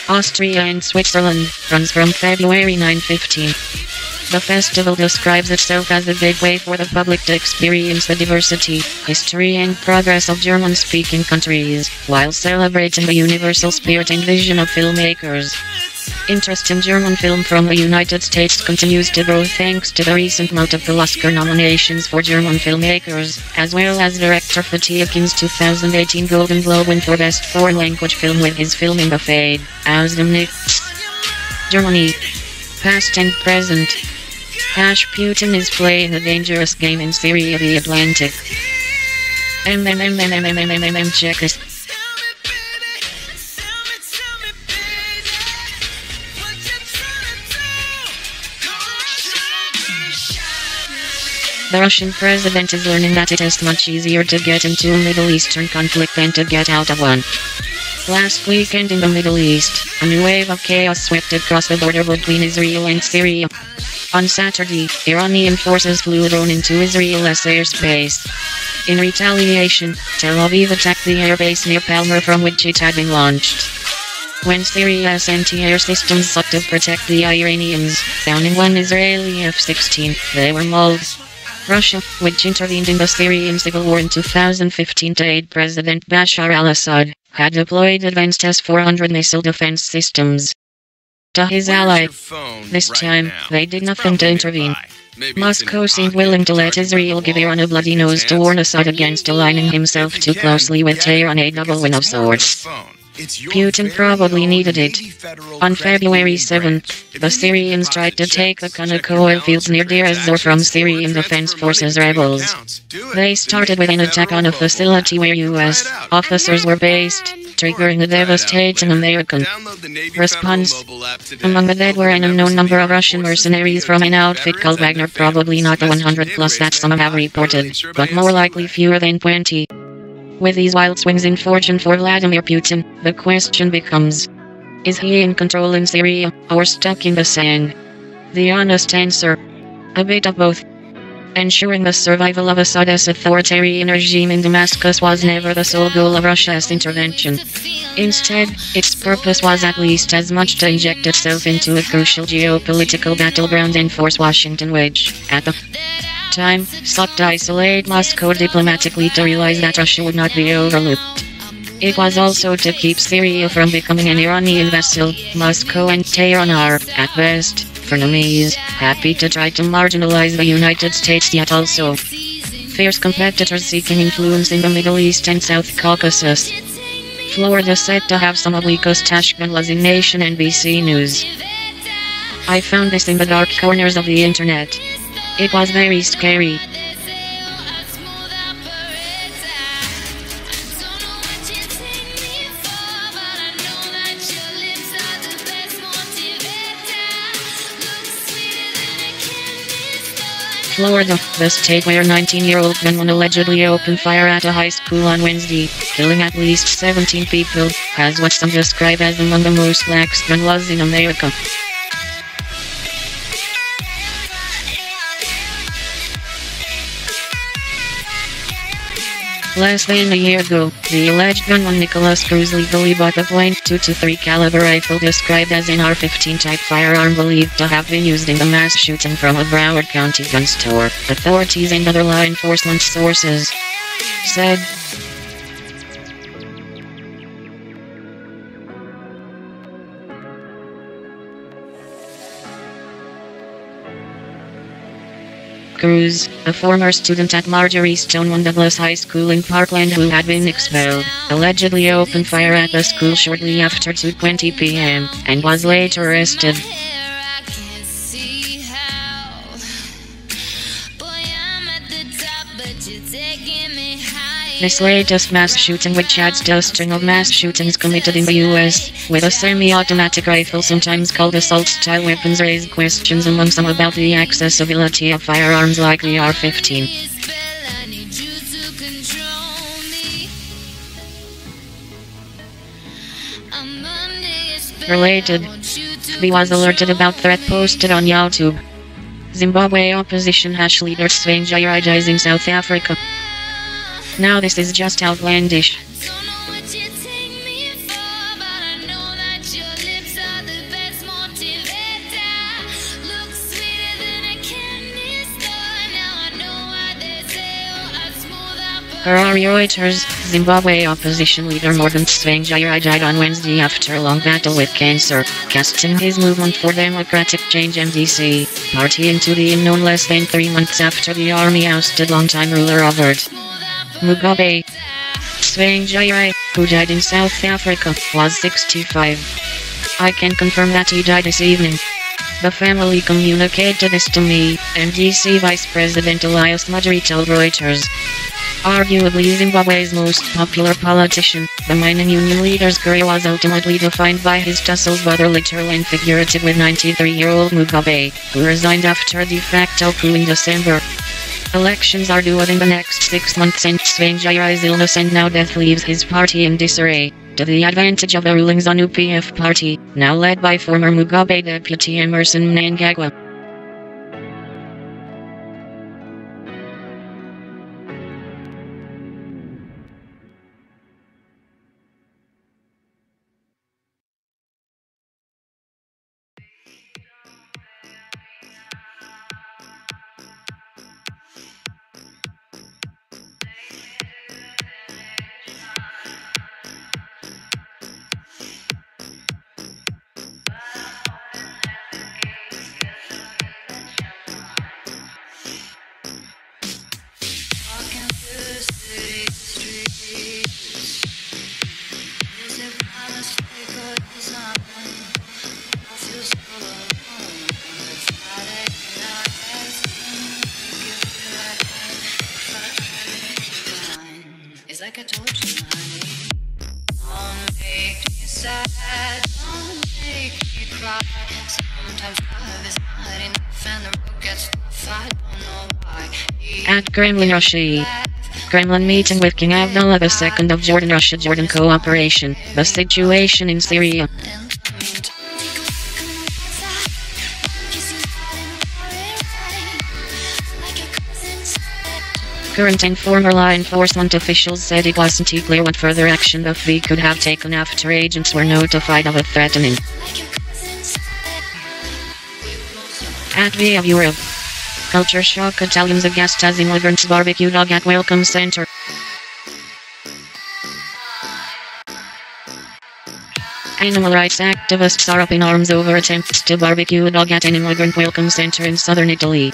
S9: Austria and Switzerland, runs from February 9-15. The festival describes itself as a gateway for the public to experience the diversity, history and progress of German-speaking countries, while celebrating the universal spirit and vision of filmmakers. Interest in German film from the United States continues to grow thanks to the recent multiple Oscar nominations for German filmmakers, as well as director Fatih Akin's 2018 Golden Globe win for Best Foreign Language Film with his film In the Fade, Aus dem Nichts. Germany. Past and present. Putin is playing a dangerous game in Syria, the Atlantic. Check this. The Russian president is learning that it is much easier to get into a Middle Eastern conflict than to get out of one. Last weekend in the Middle East, a new wave of chaos swept across the border between Israel and Syria. On Saturday, Iranian forces flew a drone into Israel's airspace. In retaliation, Tel Aviv attacked the airbase near Palmyra from which it had been launched. When Syria's anti-air systems sought to protect the Iranians, downing one Israeli F-16, they were mauled. Russia, which intervened in the Syrian civil war in 2015 to aid President Bashar al-Assad, had deployed advanced S-400 missile defense systems to his ally. This time, they did nothing to intervene. Moscow seemed willing to let Israel give Iran a bloody nose to warn Assad against aligning himself too closely with Tehran, a double win of sorts. Putin probably needed it. On February 7th, the Syrians tried to take the Kanaka oil fields near Deir ez-Zor from Syrian Defense Forces rebels. They started with an attack on a facility where U.S. officers were based, triggering a devastating American response. Among the dead were an unknown number of Russian mercenaries from an outfit called Wagner, probably not the 100 plus that some have reported, but more likely fewer than 20. With these wild swings in fortune for Vladimir Putin, the question becomes, is he in control in Syria, or stuck in the sand? The honest answer, a bit of both. Ensuring the survival of Assad's authoritarian regime in Damascus was never the sole goal of Russia's intervention. Instead, its purpose was at least as much to inject itself into a crucial geopolitical battleground and force Washington, which, at the time, sought to isolate Moscow diplomatically, to realize that Russia would not be overlooked. It was also to keep Syria from becoming an Iranian vessel. Moscow and Tehran are, at best, frenemies, happy to try to marginalize the United States, yet also fierce competitors seeking influence in the Middle East and South Caucasus. Florida said to have some of the weakest Ashkenaz in nation. NBC News. I found this in the dark corners of the internet. It was very scary. Florida, the state where 19-year-old gunman allegedly opened fire at a high school on Wednesday, killing at least 17 people, has what some describe as among the most lax gun laws in America. Less than a year ago, the alleged gunman Nicholas Cruz legally bought a .223 caliber rifle described as an AR-15 type firearm believed to have been used in the mass shooting from a Broward County gun store, authorities and other law enforcement sources said. Cruz, a former student at Marjorie Stoneman Douglas High School in Parkland who had been expelled, allegedly opened fire at the school shortly after 2:20 p.m. and was later arrested. This latest mass shooting, which adds to a string of mass shootings committed in the U.S. with a semi-automatic rifle sometimes called assault-style weapons, raised questions among some about the accessibility of firearms like the AR-15. Related, he was alerted about threat posted on YouTube. Zimbabwe opposition leader Svein Jayaraj dies in South Africa. Now this is just outlandish. Reuters, Zimbabwe opposition leader Morgan Svein Jayaraj died on Wednesday after a long battle with cancer, casting his movement for democratic change MDC party into the unknown less than 3 months after the army ousted longtime ruler Robert Mugabe. Svein Jayaraj, who died in South Africa, was 65. I can confirm that he died this evening. The family communicated this to me, MDC Vice President Elias Mudry told Reuters. Arguably Zimbabwe's most popular politician, the mining union leader's career was ultimately defined by his tussles, whether literal and figurative, with 93-year-old Mugabe, who resigned after a de facto coup in December. Elections are due within the next 6 months, and Svein Jayaraj's illness and now death leaves his party in disarray, to the advantage of the ruling ZANU-PF party, now led by former Mugabe deputy Emmerson Mnangagwa.
S10: Like I told you, honey, don't make me sad, don't make me cry. Sometimes love is not enough and the road gets tough, I don't know why.
S9: At Kremlin Russia, Kremlin meeting with King Abdullah II of Jordan. Russia-Jordan cooperation. The situation in Syria. Current and former law enforcement officials said it wasn't clear what further action the FV could have taken after agents were notified of a threatening. At Via of Europe. Culture shock, Italians aghast as immigrants barbecue dog at Welcome Center. Animal rights activists are up in arms over attempts to barbecue a dog at an immigrant welcome center in southern Italy.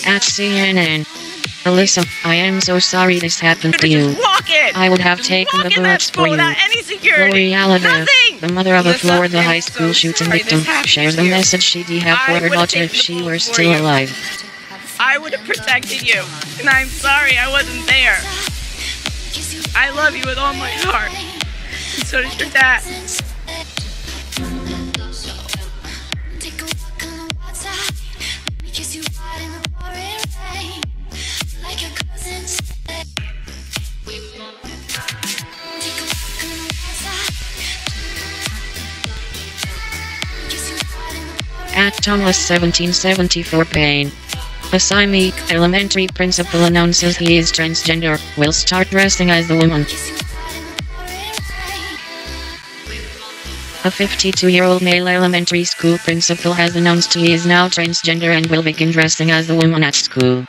S9: At CNN. Alyssa, I am so sorry this happened to you. I would have taken the bullets for you. Lori Alada, the mother of a Florida high school shooting victim, shares a message she'd have for her daughter if she were still alive.
S14: I would have protected you, and I'm sorry I wasn't there. I love you with all my heart, and so does your dad.
S9: At Thomas 1774 Payne. A Sime elementary principal announces he is transgender, will start dressing as a woman. A 52-year-old male elementary school principal has announced he is now transgender and will begin dressing as a woman at school.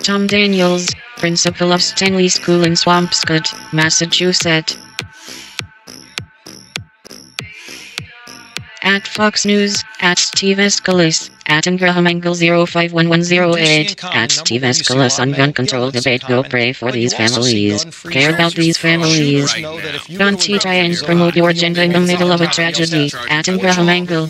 S9: Tom Daniels, principal of Stanley School in Swampscott, Massachusetts. At Fox News, at Steve Escalus, at Graham Angle 051108, at Steve Escalus on gun control debate. Go pray for these families. Care about these families. Don't try and promote your agenda in the middle of a tragedy. At Graham Angle.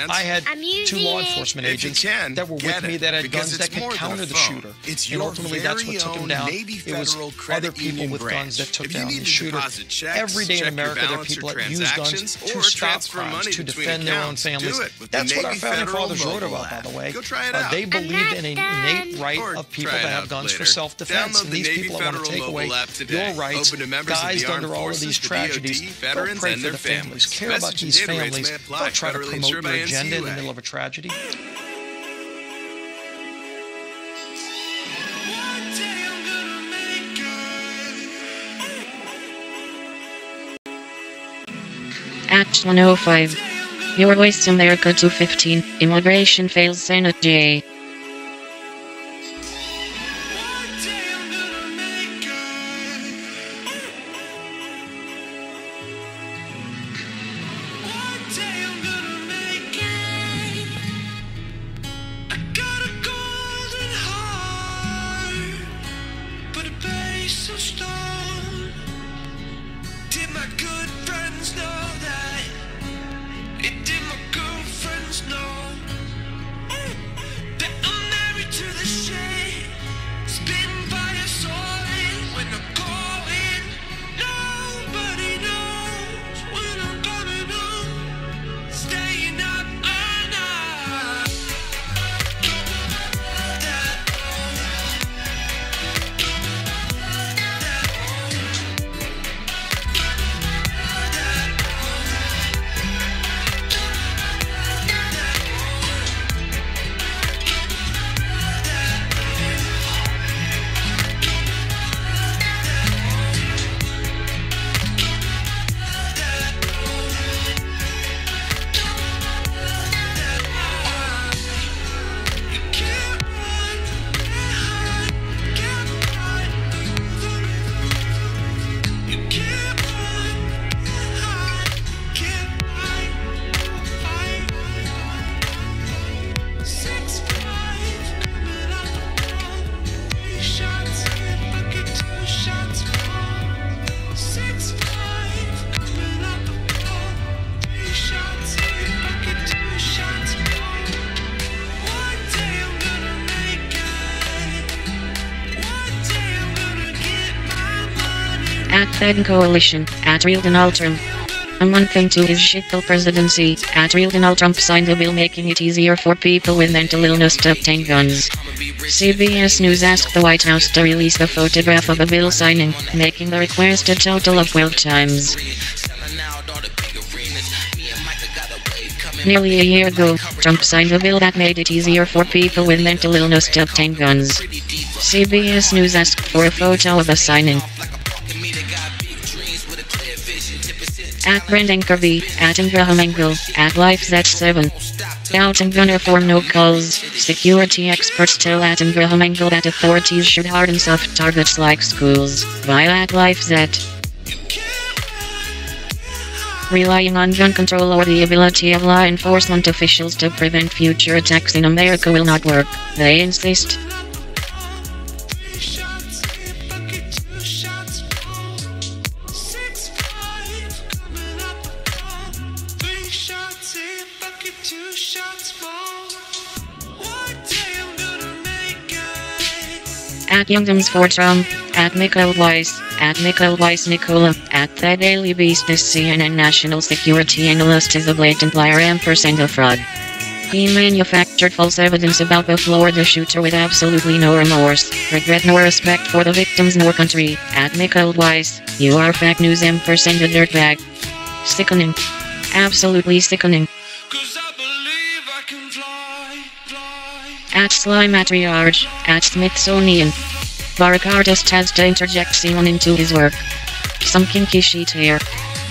S15: I had two law enforcement agents that were with me that had guns that could counter the shooter. And ultimately that's what took him down. It was other people with guns that took down the shooter. Every day in America there are people that use guns to stop crimes, to defend their own families. That's what our founding fathers wrote about, by the way. They believed in an innate right of people to have guns for self-defense. And these people that want to take away your rights, guised under all of these tragedies, go pray for the families. Care about these families. Don't try to promote your agenda in the middle of a tragedy.
S9: At 105. Your Voice America 215. Immigration fails Senate J. At Fed Coalition, at Real Donald Trump. A month into his shittle presidency, Donald Trump signed a bill making it easier for people with mental illness to obtain guns. CBS News asked the White House to release a photograph of a bill signing, making the request a total of 12 times. Nearly a year ago, Trump signed a bill that made it easier for people with mental illness to obtain guns. CBS News asked for a photo of the signing. At Brendan Kirby, at Graham Engel, at LifeZ7. Out and gunner for no calls. Security experts tell at Graham Engel that authorities should harden soft targets like schools. Via at LifeZ. Relying on gun control or the ability of law enforcement officials to prevent future attacks in America will not work, they insist. At Youngdums for Trump, at Michael Weiss, Nicola, at The Daily Beast. This CNN national security analyst is a blatant liar and a fraud. He manufactured false evidence about the Florida shooter with absolutely no remorse, regret nor respect for the victims nor country. At Michael Weiss, you are fake news and a dirtbag. Sickening. Absolutely sickening. At Sly Matriarch, at Smithsonian. Barrack artist has to interject semen into his work. Some kinky shit here.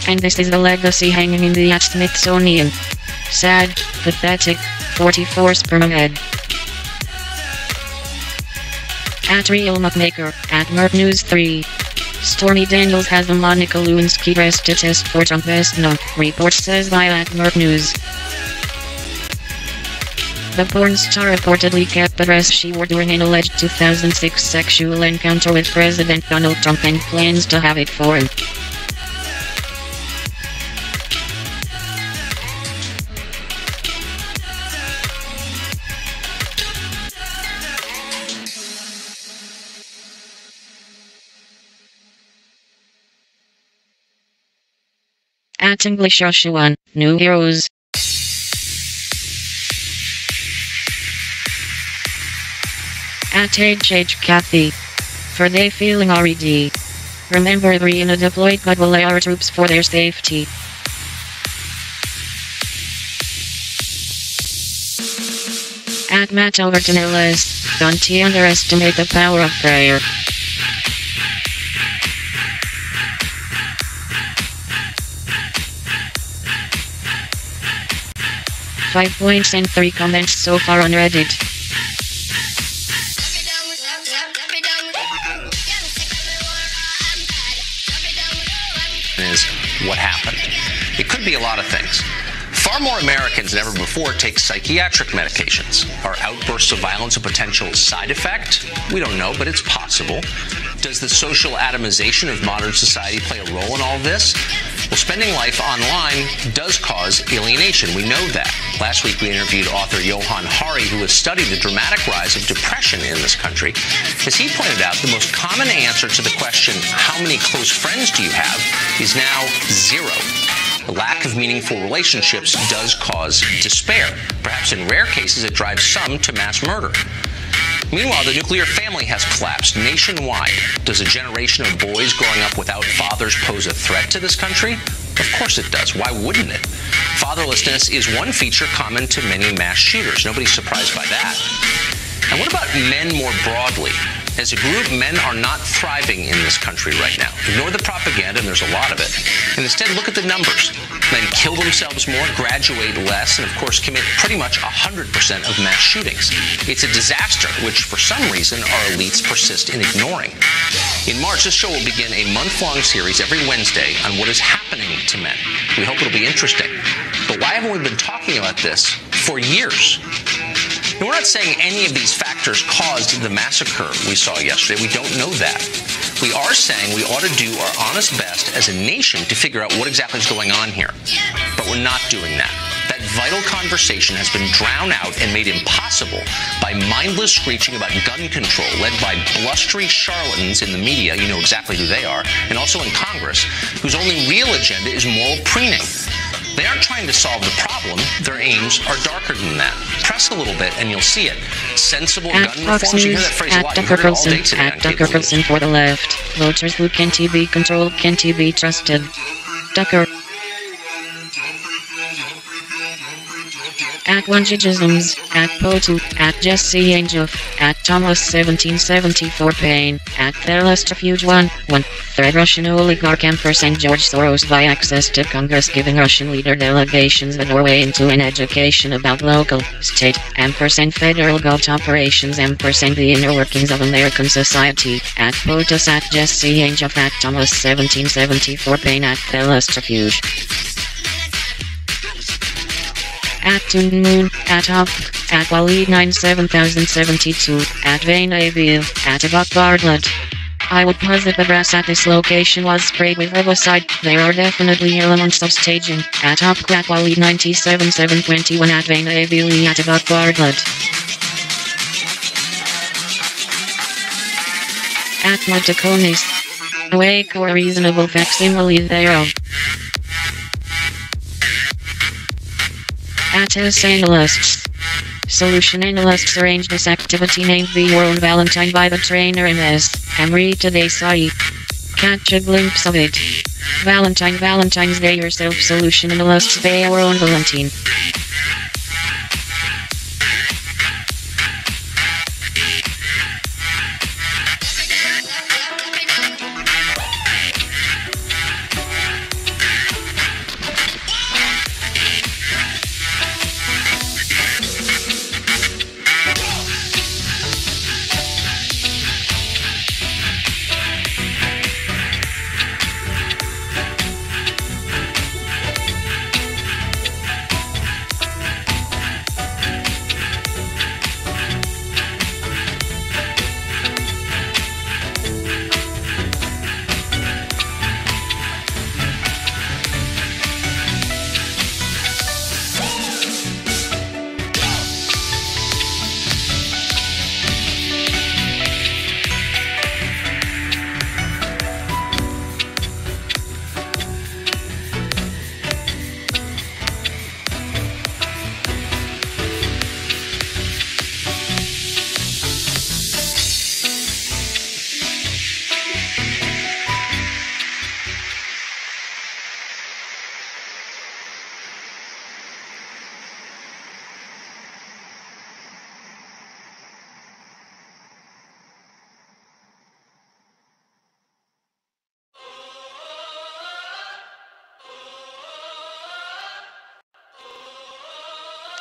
S9: And this is the legacy hanging in the at Smithsonian. Sad, pathetic, 44 sperm head. At Real Muckmaker, at Merp News 3. Stormy Daniels has a Monica Lewinsky dress to test for Trump no, report says by at Merp News. The porn star reportedly kept the dress she wore during an alleged 2006 sexual encounter with President Donald Trump and plans to have it for him. At English Joshua, New Heroes. At HH Kathy. For they feeling RED. Remember Rihanna deployed but will our troops for their safety. At Matt Overton LS. Don't underestimate the power of prayer. Five points and 3 comments so far on Reddit.
S16: Is what happened. It could be a lot of things. Far more Americans than ever before take psychiatric medications. Are outbursts of violence a potential side effect? We don't know, but it's possible. Does the social atomization of modern society play a role in all this? Well, spending life online does cause alienation. We know that. Last week, we interviewed author Johan Hari, who has studied the dramatic rise of depression in this country. As he pointed out, the most common answer to the question, how many close friends do you have, is now 0. The lack of meaningful relationships does cause despair. Perhaps in rare cases, it drives some to mass murder. Meanwhile, the nuclear family has collapsed nationwide. Does a generation of boys growing up without fathers pose a threat to this country? Of course it does. Why wouldn't it? Fatherlessness is one feature common to many mass shooters. Nobody's surprised by that. And what about men more broadly? As a group, men are not thriving in this country right now. Ignore the propaganda, and there's a lot of it. And instead, look at the numbers. Men kill themselves more, graduate less, and of course commit pretty much 100% of mass shootings. It's a disaster, which for some reason our elites persist in ignoring. In March, this show will begin a month-long series every Wednesday on what is happening to men. We hope it'll be interesting. But why haven't we been talking about this for years? And we're not saying any of these factors caused the massacre we saw yesterday. We don't know that. We are saying we ought to do our honest best as a nation to figure out what exactly is going on here. But we're not doing that. That vital conversation has been drowned out and made impossible by mindless screeching about gun control led by blustery charlatans in the media, you know exactly who they are, and also in Congress, whose only real agenda is moral preening. They aren't trying to solve the problem. Their aims are darker than that. Press a little bit and you'll see it. Sensible gun reforms. You hear that phrase a lot. You heard it all day today on
S9: Tucker Carlson for the left. Voters who can't be controlled can't be trusted. Tucker. At Wanjijisms, at Potu, at Jesse Angel, at Thomas 1774 Payne, at Theralusterfuge 1, Third Russian oligarch ampersand George Soros buy access to Congress giving Russian leader delegations the doorway into an education about local, state, ampersand federal government operations ampersand the inner workings of American society, at POTUS, at Jesse Angel, at Thomas 1774 Payne, at Theralusterfuge. At Toon Moon, at Hop, at Waleed 97072, at Vane Abil, at Abak Bartlett. I would posit the grass at this location was sprayed with herbicide. There are definitely elements of staging. At Hop, at Waleed 97721, at Vane Abil, at Abak Bartlett. At Mataconis. Awake or reasonable facsimile thereof. At S Analysts. Solution Analysts arrange this activity named the World Valentine by the trainer MS. Amrita Desai. Catch a glimpse of it. Valentine's Day yourself. Solution Analysts Day our own Valentine.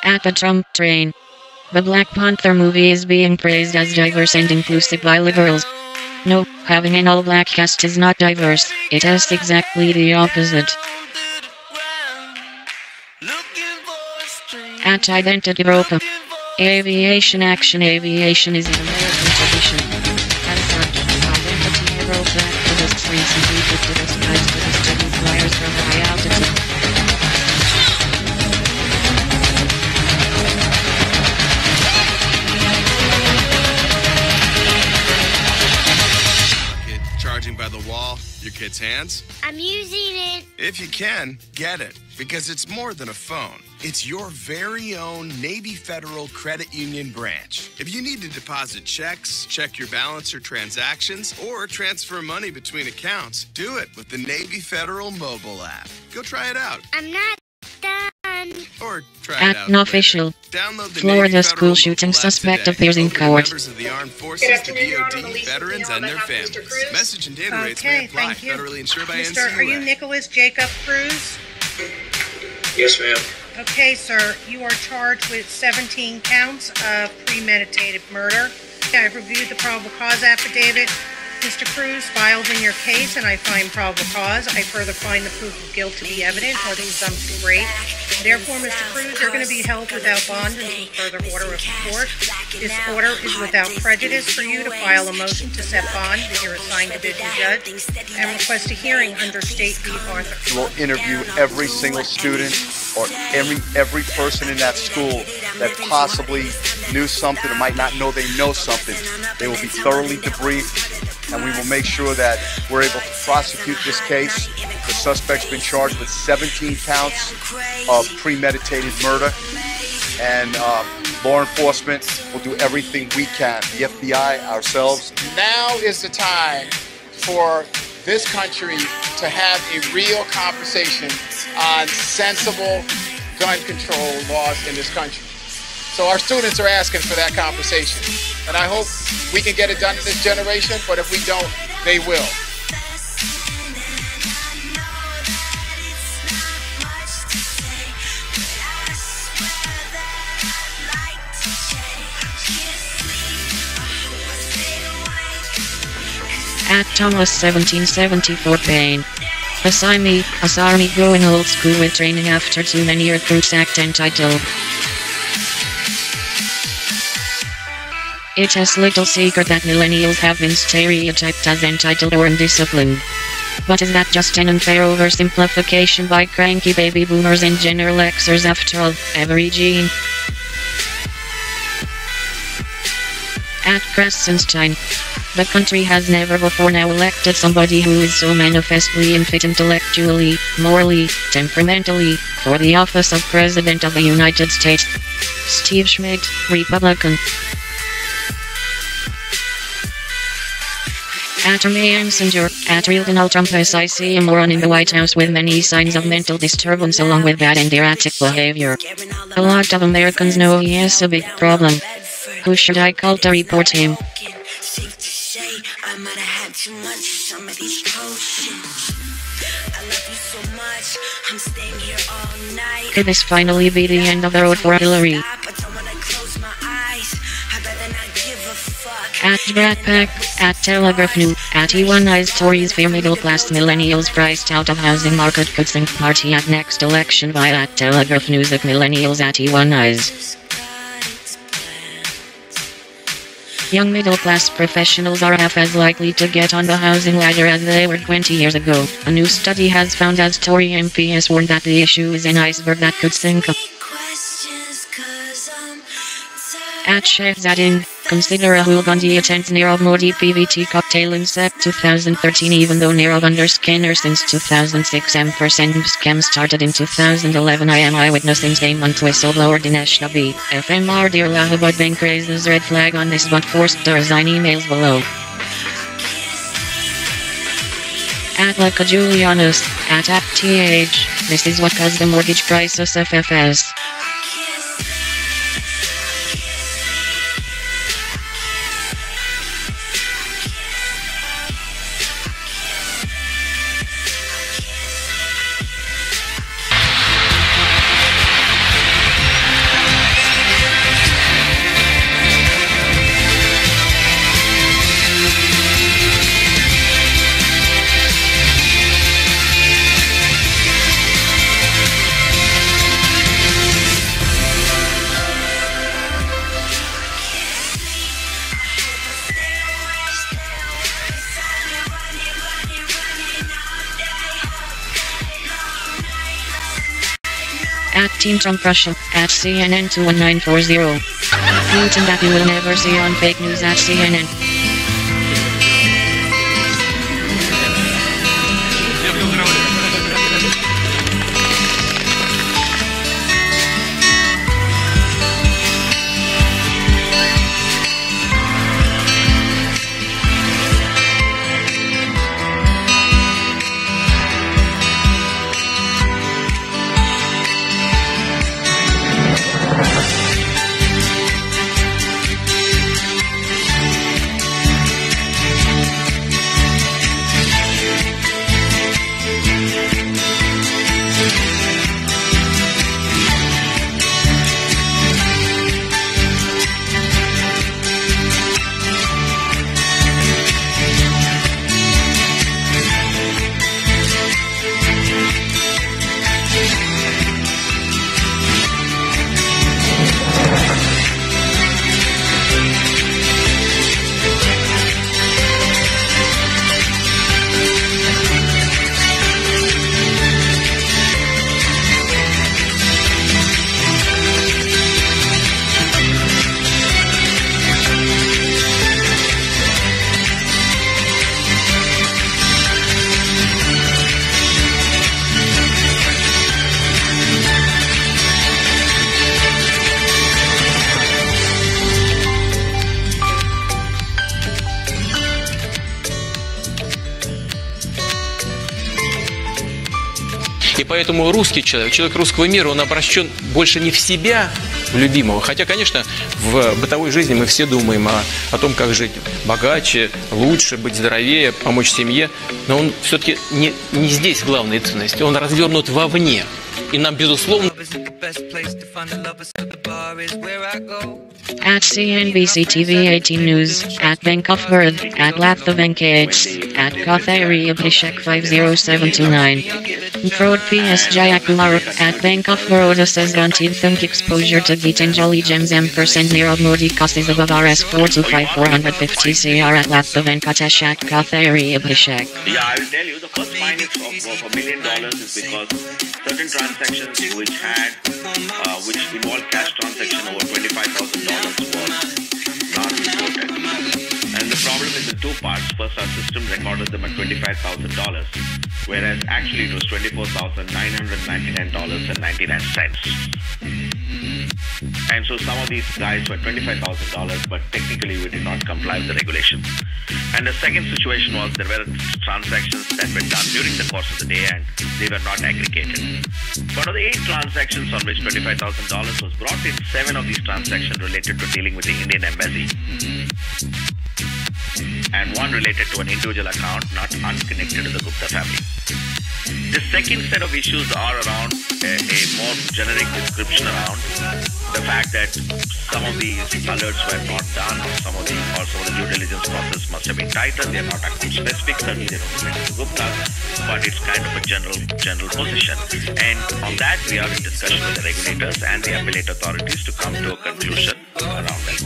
S9: At the Trump train. The Black Panther movie is being praised as diverse and inclusive by liberals. No, having an all-black cast is not diverse. It is exactly the opposite. At Identity Europa. Aviation action. Aviation is an American tradition. As such, Identity Europa activists recently put to the skies to distribute flyers from high altitude.
S17: By the wall, your kid's hands?
S18: I'm using it.
S17: If you can, get it. Because it's more than a phone. It's your very own Navy Federal Credit Union branch. If you need to deposit checks, check your balance or transactions, or transfer money between accounts, do it with the Navy Federal mobile app. Go try it out.
S18: I'm not done.
S17: Or try it out
S9: Unofficial. Florida school shooting suspect appears in court.
S17: Members of the Armed Forces, the DoD, veterans, and their families. Message and data rates may apply. Federally insured by NCUA.
S19: Are you Nicholas Jacob Cruz?
S20: Yes, ma'am.
S19: Okay, sir. You are charged with 17 counts of premeditated murder. I've reviewed the probable cause affidavit. Mr. Cruz, filed in your case and I find probable cause. I further find the proof of guilt to be evident or the presumption great. Therefore, Mr. Cruz, you're going to be held without bond until further order of the court. This order is without prejudice for you to file a motion to set bond with your assigned division judge and request a hearing under State v. Arthur.
S2: We'll interview every single student or every person in that school that possibly knew something or might not know they know something. They will be thoroughly debriefed, and we will make sure that we're able to prosecute this case. The suspect's been charged with 17 counts of premeditated murder, and law enforcement will do everything we can, the FBI, ourselves.
S13: Now is the time for this country to have a real conversation on sensible gun control laws in this country. So our students are asking for that conversation. And I hope we can get it done in this generation, but if we don't, they will.
S9: At Thomas 1774 Payne. Asami going old school with training after too many recruits act entitled. It's a little secret that millennials have been stereotyped as entitled or undisciplined. But is that just an unfair oversimplification by cranky baby boomers and General Xers after all, every gene? At Crescenstein. The country has never before now elected somebody who is so manifestly unfit intellectually, morally, temperamentally, for the office of President of the United States. Steve Schmidt, Republican. At Remain Messenger, at Real Donald Trump as I see a moron in the White House with many signs of mental disturbance along with bad and erratic behavior. A lot of Americans know he has a big problem. Who should I call to report him?
S10: I might have had too much of some of these potions. I love you so much, I'm staying here all night.
S9: Could this finally be the end of the road for Hillary? At Brat Pack, at Telegraph New, at E1 Eyes Tories fear middle class millennials priced out of housing market could sink party at next election by at Telegraph News at millennials at E1 Eyes. Young middle-class professionals are half as likely to get on the housing ladder as they were 20 years ago. A new study has found as Tory MP has warned that the issue is an iceberg that could sink. At Shehzadin, consider a Gandhi attends Nirav Modi PVT cocktail in Sep 2013 even though Nirav under Skinner since 2006 M% scam started in 2011 I am eyewitness in same month whistleblower Dinesh Nabi. FMR Dear Allahabad Bank raises red flag on this but forced to resign emails below. At Laka Julianus, at AppTH, this is what caused the mortgage crisis FFS. At Team Trump Russia, at CNN 21940. Putin that you will never see on fake news at CNN.
S4: И поэтому русский человек, человек русского мира, он обращен больше не в себя, в любимого. Хотя, конечно, в бытовой жизни мы все думаем о том, как жить богаче, лучше, быть здоровее, помочь семье. Но он все-таки не здесь главная ценность. Он развернут вовне. И нам, безусловно...
S9: At CNBC TV 18 News, at Bank of Bird, at Lathavenkates, at Kothari Abhishek 50729. Prod PS Jayakumar, at Bank of Baroda says Gantid Think exposure to Gitanjali Gems M% near Modi causes above RS 425450 CR at Lathavenkatesh at Kothari Abhishek.
S21: Yeah, I will tell you, the first finding of $1 million is because certain transactions which involved cash transaction over $25,000 was not reported. And the problem is in two parts. First, our system recorded them at $25,000, whereas actually it was $24,999.99. And so some of these guys were $25,000, but technically we did not comply with the regulation. And the second situation was there were transactions that were done during the course of the day and they were not aggregated. Out of the 8 transactions on which $25,000 was brought in, 7 of these transactions related to dealing with the Indian embassy, and 1 related to an individual account not unconnected to the Gupta family. The second set of issues are around a more generic description around the fact that some of these alerts were not done, or some of the due diligence process must have been tightened. They are not account specific, certainly they don't relate to Gupta, but it's kind of a general position. And on that we are in discussion with the regulators and the appellate authorities to come to a conclusion around that.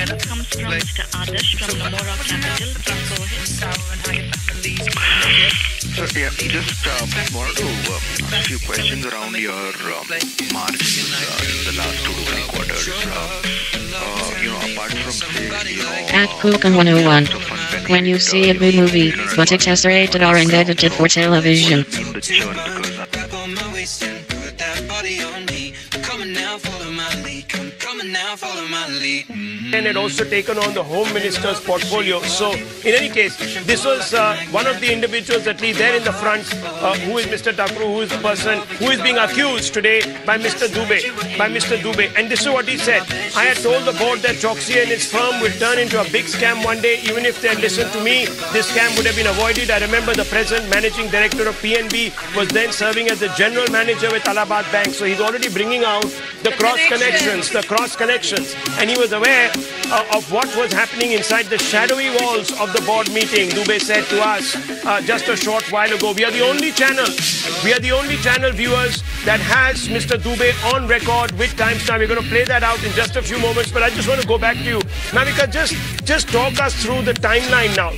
S22: Comes from Mr. Adarsh from Nomura Capital. Please go ahead.
S23: So, yeah, just wanted to ask a few questions around your margins in the last 2 to 3 quarters. Apart from, say,
S9: At Kukan 101. When you see a good movie, but it's rated R and edited for television.
S24: And had also taken on the Home Minister's portfolio. So, in any case, this was one of the individuals, at least there in the front, who is Mr. Thakru, who is the person who is being accused today by Mr. Dubey. And this is what he said. I had told the board that Choksi and his firm would turn into a big scam one day. Even if they had listened to me, this scam would have been avoided. I remember the present managing director of PNB was then serving as the general manager with Allahabad Bank. So he's already bringing out the cross connections. And he was aware of what was happening inside the shadowy walls of the board meeting. Dubey said to us just a short while ago, we are the only channel viewers that has Mr. Dubey on record with timestamp. We're going to play that out in just a few moments, but I just want to go back to you. Navika, just talk us through the timeline now,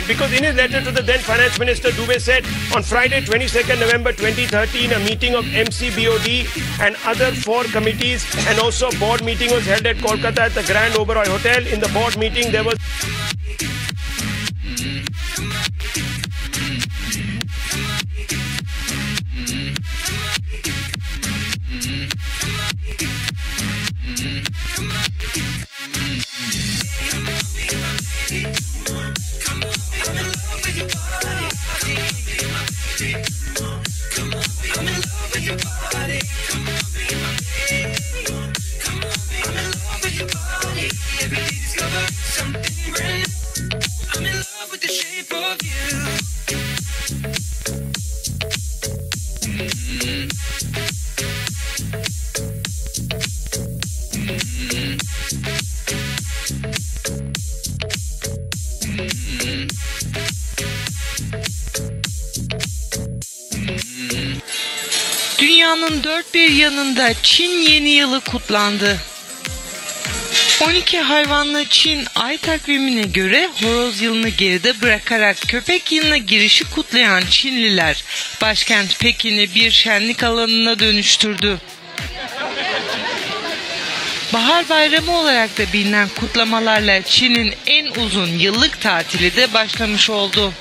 S24: because in his letter to the then Finance Minister, Dubey said on Friday, 22nd November 2013, a meeting of MCBOD and other 4 committees and also board meeting was held at Kolkata at the Grand Oberoi Hotel. In the board meeting, there was...
S26: Dünyanın dört bir yanında Çin Yeni Yılı kutlandı. 12 hayvanlı Çin ay takvimine göre horoz yılını geride bırakarak köpek yılına girişi kutlayan Çinliler başkent Pekin'i bir şenlik alanına dönüştürdü. Bahar Bayramı olarak da bilinen kutlamalarla Çin'in en uzun yıllık tatili de başlamış oldu.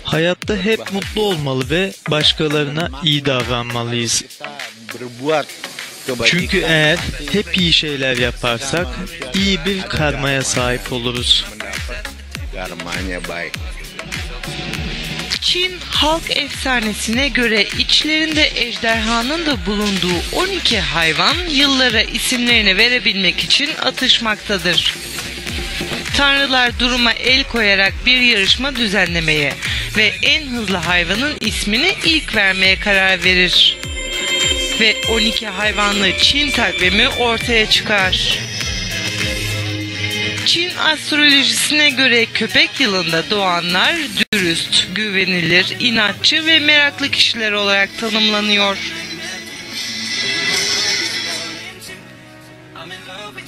S25: Hayatta hep mutlu olmalı ve başkalarına iyi davranmalıyız.
S1: Çünkü eğer hep iyi şeyler yaparsak iyi bir karmaya sahip oluruz.
S26: Çin halk efsanesine göre içlerinde ejderhanın da bulunduğu 12 hayvan yıllara isimlerini verebilmek için atışmaktadır. Tanrılar duruma el koyarak bir yarışma düzenlemeye ve en hızlı hayvanın ismini ilk vermeye karar verir. Ve 12 hayvanlı Çin takvimi ortaya çıkar. Çin astrolojisine göre köpek yılında doğanlar dürüst, güvenilir, inatçı ve meraklı kişiler olarak tanımlanıyor.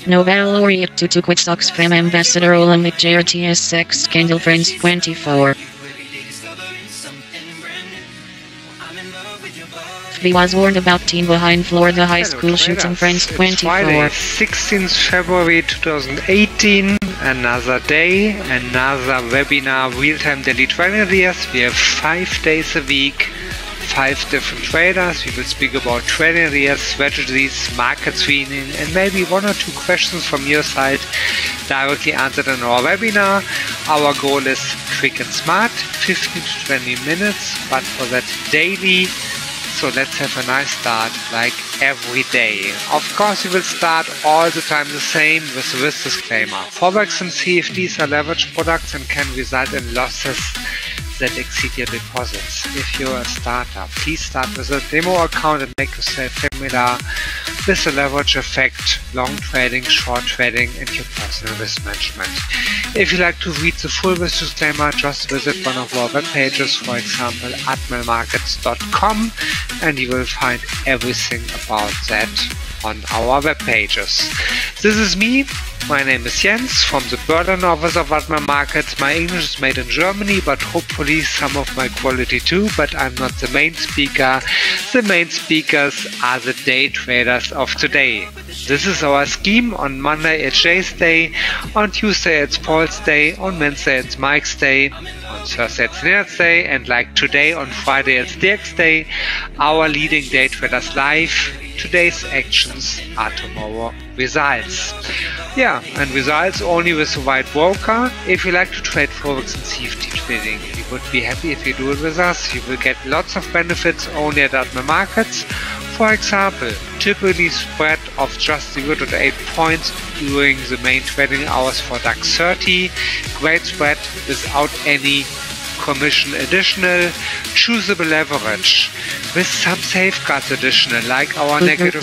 S9: Nobel laureate Tutu Quixox Ambassador Olympic JRTS 6 Candle Friends 24. He was warned about team behind Florida High School shooting Friends 24.
S3: Friday, 16th February 2018, another day, another webinar, real-time daily trading ideas. We have 5 days a week, 5 different traders. We will speak about trading ideas, strategies, market screening, and maybe 1 or 2 questions from your side directly answered in our webinar. Our goal is quick and smart, 15 to 20 minutes, but for that daily. So let's have a nice start, like every day. Of course, we will start all the time the same with this disclaimer. Forex and CFDs are leveraged products and can result in losses that exceed your deposits. If you're a startup, please start with a demo account and make yourself familiar with the leverage effect, long trading, short trading, and your personal risk management. If you like to read the full risk disclaimer, just visit one of our web pages, for example, atmelmarkets.com, and you will find everything about that on our web pages. This is me. My name is Jens from the Berlin office of Atmel Markets. My English is made in Germany, but hopefully some of my quality too, but I'm not the main speaker. The main speakers are the day traders of today. This is our scheme. On Monday it's Jay's day, on Tuesday it's Paul's day, on Wednesday it's Mike's day, on Thursday it's Leonard's day, and like today on Friday it's Dirk's day. Our leading day traders live. Today's actions are tomorrow results. Yeah, and results only with the right broker. If you like to trade Forex and CFD trading, we would be happy if you do it with us. You will get lots of benefits only at Atmel Markets. For example, typically spread of just 0.8 points during the main trading hours for DAX 30. Great spread without any commission additional, choosable leverage with some safeguards additional, like our negative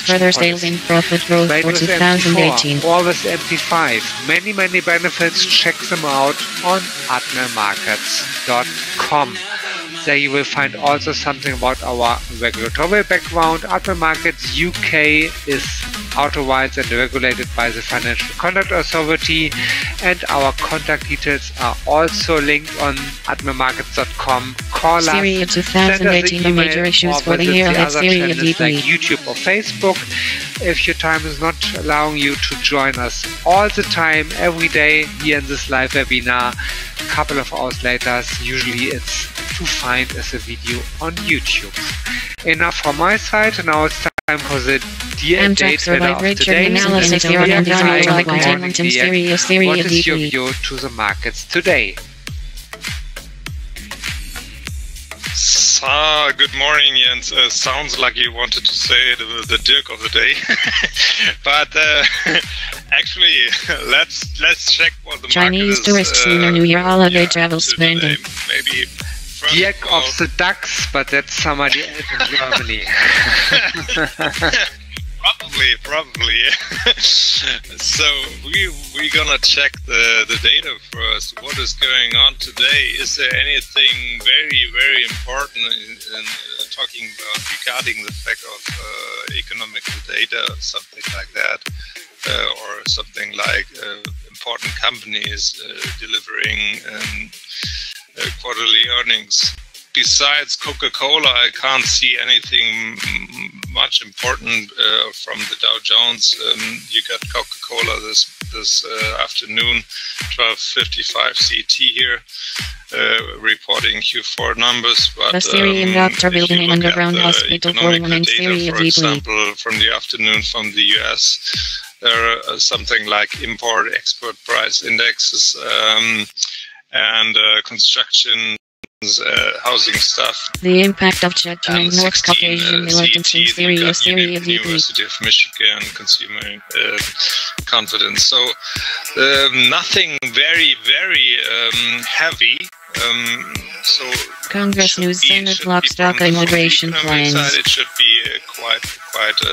S9: further sales in profit growth for 2018.
S3: Or with MT5. Many benefits. Check them out on atmelmarkets.com. There you will find also something about our regulatory background. Atmel Markets UK is authorized and regulated by the Financial Conduct Authority, and our contact details are also linked on atmelmarkets.com. Call us,
S9: Syria 2018, the major issues for the year ahead. Syria deeply.
S3: Like YouTube or Facebook. If your time is not allowing you to join us all the time, every day here in this live webinar, a couple of hours later, usually it's to find as a video on YouTube. Enough from my side. Now it's time for the dear day trader of today. What is your view to the markets today?
S5: Good morning, Jens. Sounds like you wanted to say the Dirk of the day, but actually, let's check what the
S9: Chinese
S5: market
S9: tourists Lunar New Year holiday travel spending.
S5: Maybe
S3: Dirk of the DAX, but that's somebody else in Germany.
S5: Probably. So we're gonna check the data first. What is going on today? Is there anything very important in talking about regarding the fact of economical data, something like that, or something like important companies delivering quarterly earnings? Besides Coca-Cola, I can't see anything much important from the Dow Jones. You got Coca-Cola this afternoon, 12:55 CT here. reporting Q4 numbers, but
S9: The Syrian doctor
S5: if
S9: building
S5: you
S9: an
S5: look at
S9: underground
S5: the
S9: hospital for
S5: economic
S9: women in
S5: data,
S9: Syria
S5: for
S9: deeply.
S5: example, from the afternoon from the US, there are something like import-export price indexes and construction, housing stuff.
S9: The impact of Chechen and North
S5: 16
S9: Caucasian militants in
S5: CET,
S9: Syria,
S5: you've got
S9: Syria deeply.
S5: University of Michigan consumer confidence. So nothing very, very heavy. So
S9: Congress News Senate blocks DACA immigration plans.
S5: side, it should be quite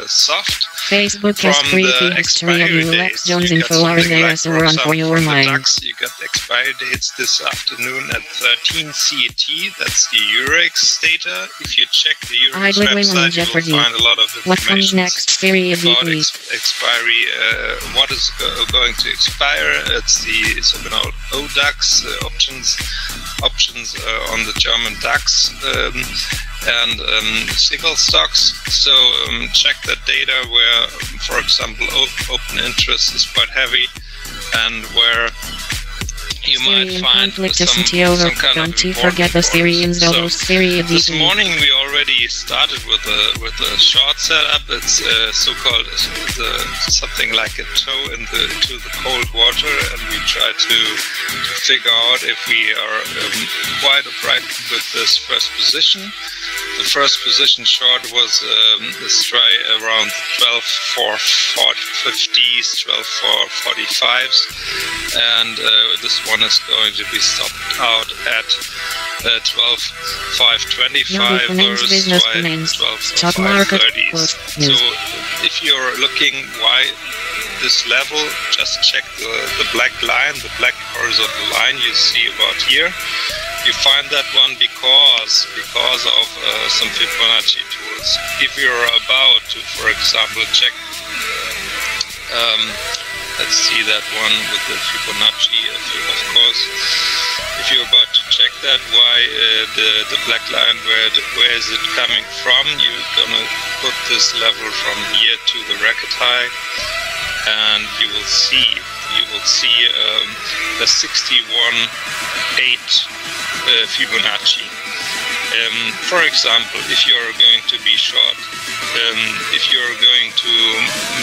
S5: soft.
S9: Facebook has
S5: From
S9: creepy
S5: the
S9: history of
S5: expiry
S9: you. Lex
S5: dates,
S9: Jones
S5: you
S9: in
S5: got
S9: 4 hours
S5: something
S9: there,
S5: like,
S9: so
S5: for
S9: run for
S5: example,
S9: your
S5: the
S9: mind.
S5: DAX, you got the expiry dates this afternoon at 13 CET. That's the Eurex data. If you check the Eurex
S9: Idle women in
S5: website, you
S9: jeopardy.
S5: will find a lot of
S9: What comes
S5: information
S9: next? Syria
S5: about
S9: deeply.
S5: expiry, what is going to expire. It's the so-called ODAX options on the German DAX and single stocks. So check that data where, for example, open interest is quite heavy and where you might
S9: Syrian
S5: find
S9: conflict isn't over.
S5: some kind
S9: Don't
S5: of
S9: you forget the Syrians, though. Syria
S5: this
S9: deeply.
S5: morning we already started with a short setup. It's so-called something like a toe into the cold water, and we try to figure out if we are quite upright with this first position. The first position short was let's try around 12.450s, 12.445s, and this one is going to be stopped out at 12.525 versus 12.530s. So if you're looking why this level, just check the black line, the black horizontal line you see about here. You find that one because of some Fibonacci tools. If you're about to, for example, check, let's see that one with the Fibonacci, of course. If you're about to check that, why the black line, where is it coming from? You're gonna put this level from here to the record high, and you will see the 61.8 Fibonacci. For example, if you're going to be short, if you're going to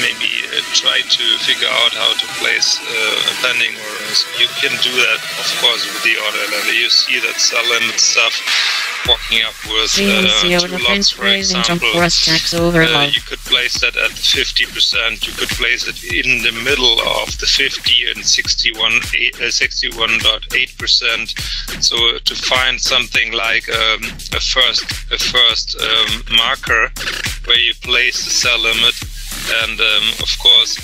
S5: maybe try to figure out how to place a pending order, you can do that, of course, with the order level. You see that sell limit stuff walking up with 2 lots, for example. You could place that at 50%. You could place it in the middle of the 50 and 61.8%. So to find something like a first marker where you place the sell limit, and of course.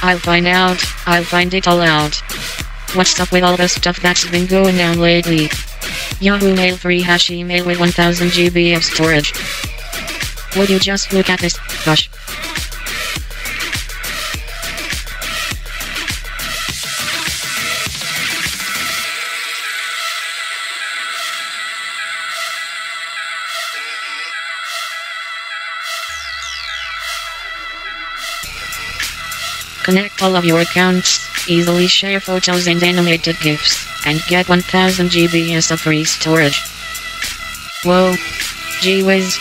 S9: I'll find out. I'll find it all out. What's up with all the stuff that's been going down lately? Yahoo Mail free hash email with 1000 GB of storage. Would you just look at this? Gosh. Connect all of your accounts, easily share photos and animated GIFs, and get 1000 GB of free storage. Whoa. Gee whiz.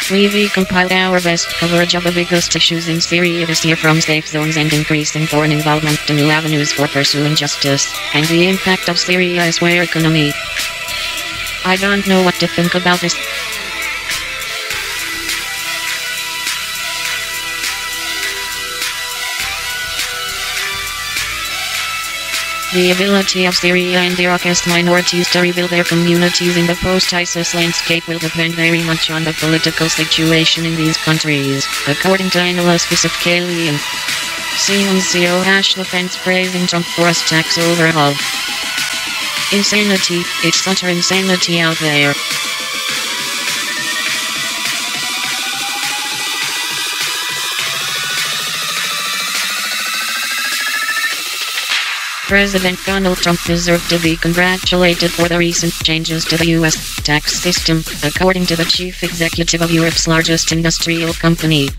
S9: We've compiled our best coverage of the biggest issues in Syria this year, from safe zones and increasing foreign involvement to new avenues for pursuing justice, and the impact of Syria's war economy. I don't know what to think about this. The ability of Syria and Iraq's minorities to rebuild their communities in the post-ISIS landscape will depend very much on the political situation in these countries, according to analysis of Kalian. CEO defense praising Trump for a tax overhaul. Insanity, it's utter insanity out there. President Donald Trump deserved to be congratulated for the recent changes to the U.S. tax system, according to the chief executive of Europe's largest industrial company.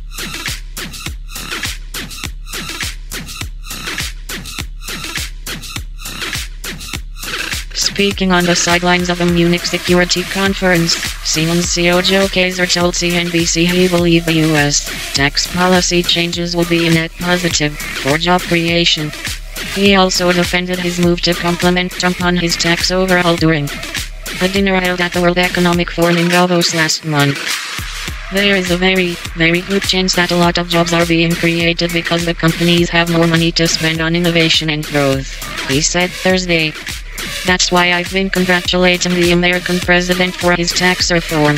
S9: Speaking on the sidelines of a Munich security conference, Siemens CEO Joe Kaeser told CNBC he believed the U.S. tax policy changes will be a net positive for job creation. He also defended his move to compliment Trump on his tax overhaul during a dinner held at the World Economic Forum in Davos last month. There is a very, very good chance that a lot of jobs are being created because the companies have more money to spend on innovation and growth, he said Thursday. That's why I've been congratulating the American president for his tax reform.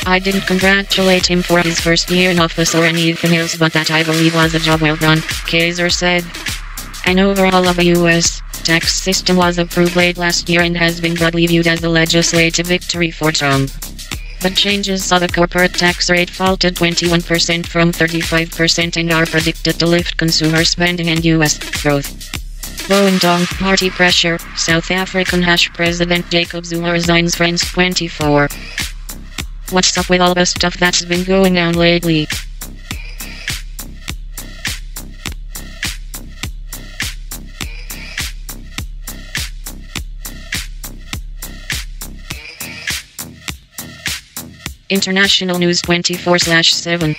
S9: I didn't congratulate him for his first year in office or anything else, but that I believe was a job well done, Kaeser said. An overhaul of the U.S. tax system was approved late last year and has been broadly viewed as a legislative victory for Trump. The changes saw the corporate tax rate fall to 21% from 35% and are predicted to lift consumer spending and U.S. growth. Blowing down party pressure, South African President Jacob Zuma resigns France 24. What's up with all the stuff that's been going down lately? International News 24/7.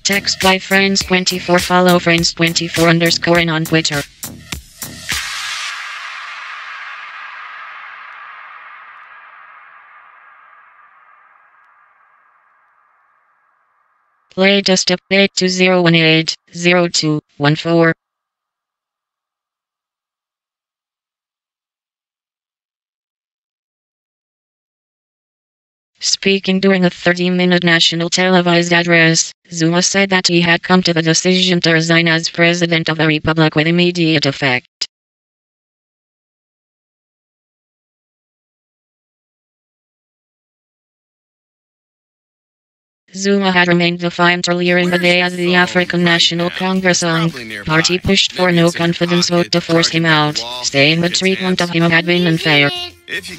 S9: Text by Friends24. Follow Friends24_ on Twitter. Latest update 2018-02-14. Speaking during a 30-minute national televised address, Zuma said that he had come to the decision to resign as president of the republic with immediate effect. Zuma had remained defiant earlier in the day as the African National Congress party pushed for a no-confidence vote to force him out, saying the treatment of him had been unfair.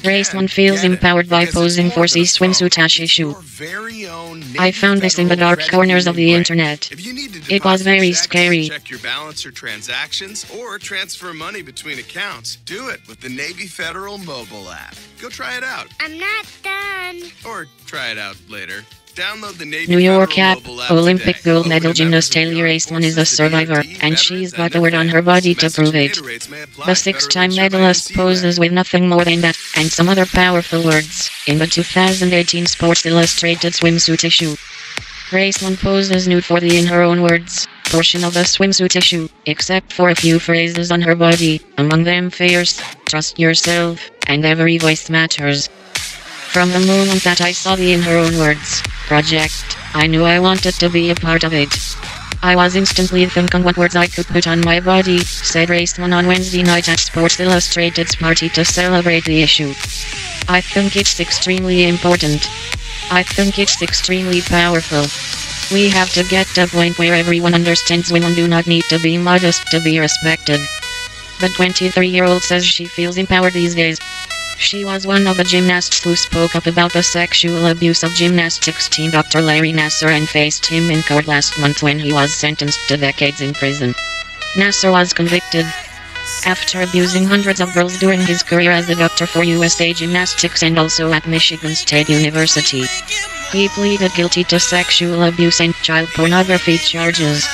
S9: Race one feels empowered by posing for C swimsuit issue. I found this in the dark corners of the internet. It was very scary.
S17: Check your balance or transactions or transfer money between accounts. Do it with the Navy Federal mobile app. Go try it out.
S18: I'm not done.
S17: Or try it out later. Download the Navy
S9: New York
S17: Federal
S9: app,
S17: mobile app
S9: Olympic
S17: today.
S9: gold medal gymnast Taylor Raceman is a survivor, and she's got the word on her body to prove it. The six-time medalist poses with nothing more than that, and some other powerful words, in the 2018 Sports Illustrated swimsuit issue. Raceman poses nude for the, in her own words, portion of the swimsuit issue, except for a few phrases on her body, among them fierce, trust yourself, and every voice matters. From the moment that I saw the In Her Own Words project, I knew I wanted to be a part of it. I was instantly thinking what words I could put on my body, said Raceman on Wednesday night at Sports Illustrated's party to celebrate the issue. I think it's extremely important. I think it's extremely powerful. We have to get to a point where everyone understands women do not need to be modest to be respected. The 23-year-old says she feels empowered these days. She was one of the gymnasts who spoke up about the sexual abuse of gymnastics team Dr. Larry Nassar and faced him in court last month when he was sentenced to decades in prison. Nassar was convicted after abusing hundreds of girls during his career as a doctor for USA Gymnastics and also at Michigan State University. He pleaded guilty to sexual abuse and child pornography charges.